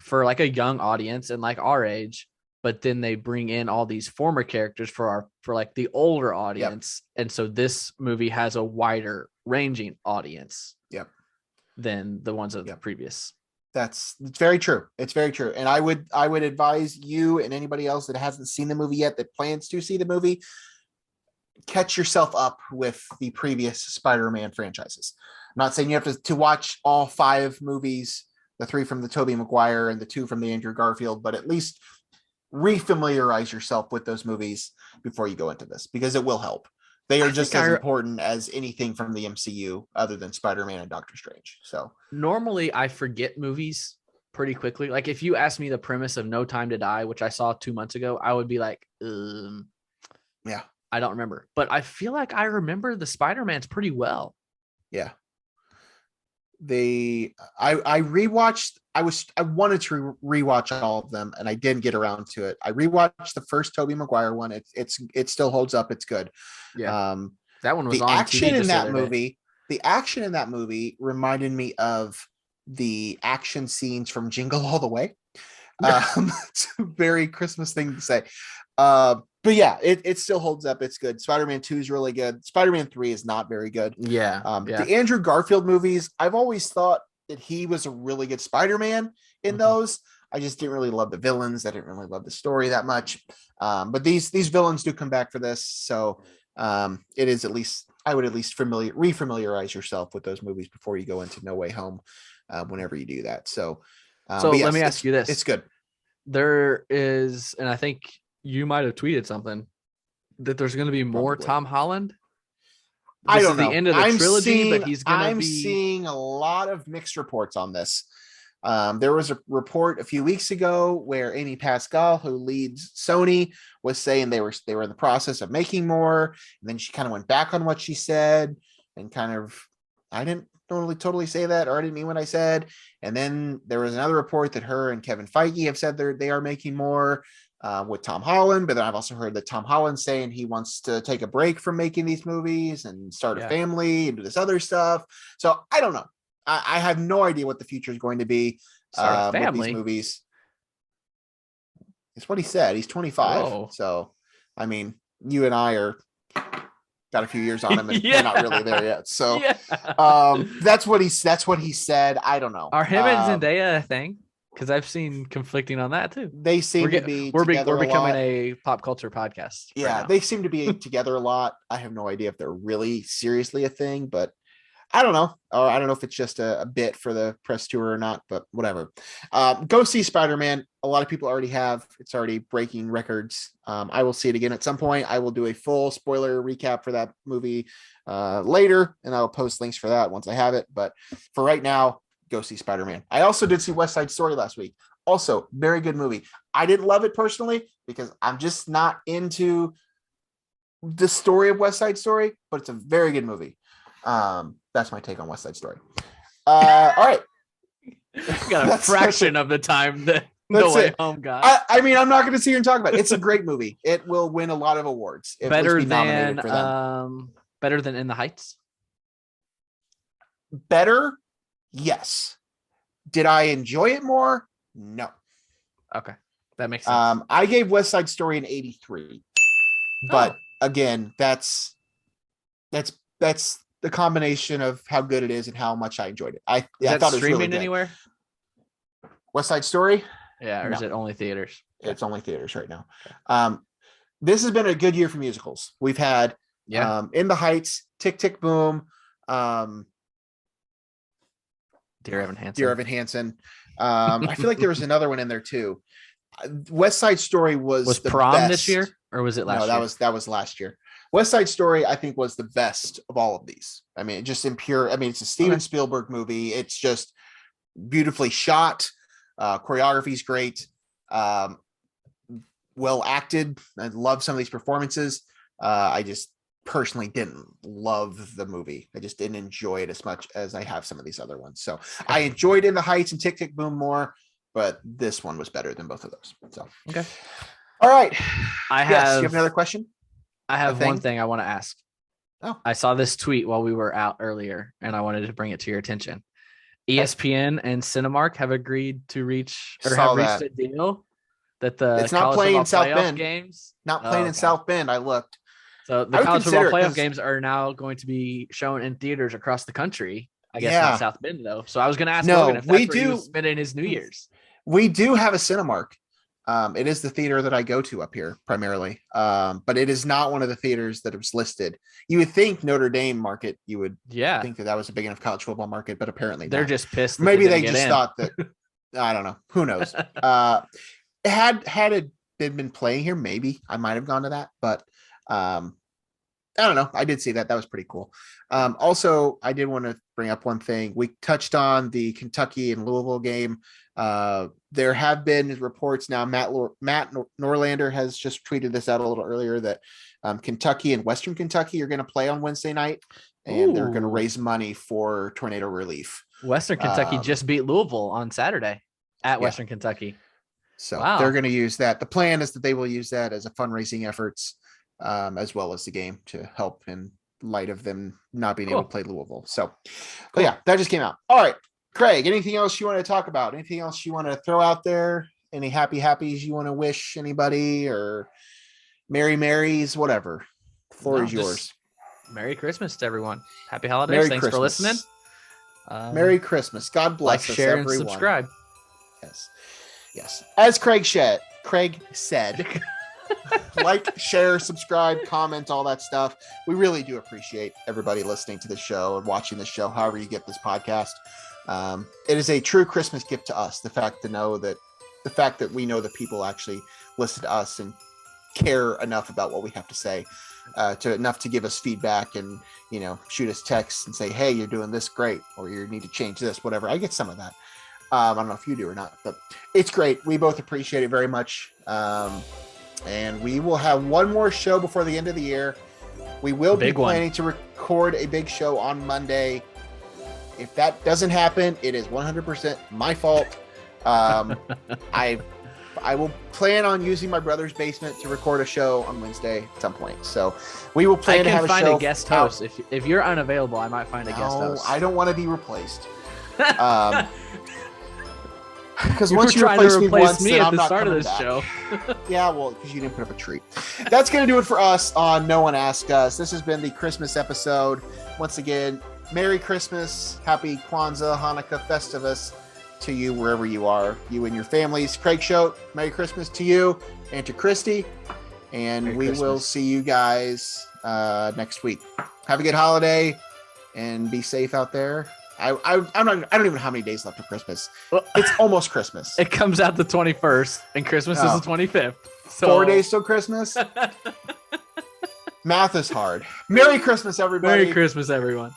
for like a young audience and like our age, but then they bring in all these former characters for like the older audience. Yep. And so this movie has a wider ranging audience than the ones of the previous. It's very true. It's very true. And I would advise you and anybody else that hasn't seen the movie yet, that plans to see the movie, catch yourself up with the previous Spider-Man franchises. I'm not saying you have to watch all 5 movies, the 3 from the Tobey Maguire and the 2 from the Andrew Garfield, but at least refamiliarize yourself with those movies before you go into this, because it will help. They are just as important as anything from the MCU other than Spider-Man and Doctor Strange. So normally I forget movies pretty quickly. Like if you ask me the premise of No Time to Die, which I saw 2 months ago, I would be like, yeah, I don't remember. But I feel like I remember the Spider-Mans pretty well. Yeah. I rewatched. I wanted to rewatch all of them, and I didn't get around to it. I rewatched the first Tobey Maguire one. It still holds up. It's good. Yeah. That one was the on action TV in that movie. The action in that movie reminded me of the action scenes from Jingle All the Way. It's a very Christmas thing to say. But yeah, it still holds up. It's good. Spider-Man 2 is really good. Spider-Man 3 is not very good. Yeah. The Andrew Garfield movies, I've always thought that he was a really good Spider-Man in those. I just didn't really love the villains. I didn't really love the story that much. But these villains do come back for this. So it is I would at least refamiliarize yourself with those movies before you go into No Way Home whenever you do that. So let me ask you this. It's good. There is, and I think you might have tweeted something, that there's going to be more Tom Holland. I don't know. The end of the trilogy, but he's going to be. I'm seeing a lot of mixed reports on this. There was a report a few weeks ago where Amy Pascal, who leads Sony, was saying they were in the process of making more, and then she kind of went back on what she said and I didn't totally say that, or I didn't mean what I said. And then there was another report that her and Kevin Feige have said they are making more with Tom Holland, but then I've also heard that Tom Holland's saying he wants to take a break from making these movies and start a family and do this other stuff. So I don't know. I have no idea what the future is going to be with these movies. It's what he said. He's 25. Whoa. So, I mean, you and I are got a few years on them, and Yeah. they're not really there yet. So Yeah. that's what he said. I don't know. Are him and Zendaya a thing? Because I've seen conflicting on that too. They seem to be we're together becoming a lot. a pop culture podcast. Yeah, they seem to be together a lot. I have no idea if they're really seriously a thing, but I don't know. Or I don't know if it's just a bit for the press tour or not, but whatever. Go see Spider-Man. A lot of people already have. It's already breaking records. I will see it again at some point. I will do a full spoiler recap for that movie later, and I'll post links for that once I have it. But for right now, go see Spider-Man. I also did see West Side Story last week. Also, very good movie. I didn't love it personally because I'm just not into the story of West Side Story, but it's a very good movie. That's my take on West Side Story. All right. Got a fraction of the time that No Way Home got. I mean, I'm not going to sit here and talk about it. It's a great movie. It will win a lot of awards. Better than In the Heights? Better? Yes. Did I enjoy it more? No. Okay. That makes sense. I gave West Side Story an 83. But again, that's the combination of how good it is and how much I enjoyed it. I thought it was streaming really good. Anywhere? West Side Story? Yeah, or is it only theaters? It's only theaters right now. This has been a good year for musicals. We've had In the Heights, Tick Tick Boom, Dear Evan Hansen. I feel like there was another one in there too. West Side Story was the Prom best. this year, or was it last year? No, that was last year. West Side Story, I think, was the best of all of these. I mean, just in pure. I mean, it's a Steven Spielberg movie. It's just beautifully shot. Choreography's great. Well acted. I love some of these performances. I just personally didn't love the movie. I just didn't enjoy it as much as I have some of these other ones. So I enjoyed In the Heights and Tick Tick Boom more, but this one was better than both of those. So okay. All right. You have another question? I have one thing I want to ask. Oh. I saw this tweet while we were out earlier, and I wanted to bring it to your attention. ESPN and Cinemark have agreed to reached a deal that it's not playing in South Bend games. Not playing in South Bend. I looked. So the college football playoff games are now going to be shown in theaters across the country. I guess not South Bend though. So I was going to ask Logan if that's where he was spending his New Year's. We do have a Cinemark. It is the theater that I go to up here primarily, but it is not one of the theaters that was listed. You would think Notre Dame market, you would think that was a big enough college football market, but apparently they're just pissed. Maybe they just thought that, I don't know. Who knows? Had it been playing here, maybe I might have gone to that, but I don't know. I did see that. That was pretty cool. Also, I did want to bring up one thing. We touched on the Kentucky and Louisville game. There have been reports now. Matt Norlander has just tweeted this out a little earlier that Kentucky and Western Kentucky are going to play on Wednesday night, and they're going to raise money for tornado relief. Western Kentucky just beat Louisville on Saturday at Western Kentucky. So they're going to use that. The plan is that they will use that as a fundraising efforts, as well as the game to help in light of them not being able to play Louisville. So, but yeah, that just came out. All right, Craig, anything else you want to talk about? Anything else you want to throw out there? Any happies you want to wish anybody, or Merry Marys, whatever? The floor is yours. Merry Christmas to everyone. Happy holidays. Thanks for listening. Merry Christmas. God bless us, share, everyone. and subscribe. Yes. As Craig said, like, share, subscribe, comment, all that stuff. We really do appreciate everybody listening to the show and watching the show, however you get this podcast. It is a true Christmas gift to us. The fact that we know that people actually listen to us and care enough about what we have to say, enough to give us feedback and, shoot us texts and say, hey, you're doing this great, or you need to change this, whatever. I get some of that. I don't know if you do or not, but it's great. We both appreciate it very much. And we will have one more show before the end of the year. We will be planning to record a big show on Monday. If that doesn't happen, it is 100% my fault. I will plan on using my brother's basement to record a show on Wednesday at some point. So we will plan to have a show. I can find a guest host. If you're unavailable, I might find a guest host. I don't want to be replaced. Because You were once you trying to replace me replace once, me then at I'm the not start of coming this back. show. Yeah, well, because you didn't put up a treat. That's going to do it for us on No One Asked Us. This has been the Christmas episode. Once again, Merry Christmas, Happy Kwanzaa, Hanukkah, Festivus to you wherever you are, you and your families. Craig Choate, Merry Christmas to you and to Christy. And Merry we will Christmas. see you guys next week. Have a good holiday and be safe out there. I don't even know how many days left of Christmas. Well, It's almost Christmas. It comes out the 21st, and Christmas Oh. is the 25th. So 4 days till Christmas. Math is hard. Merry Christmas, everybody. Merry Christmas, everyone.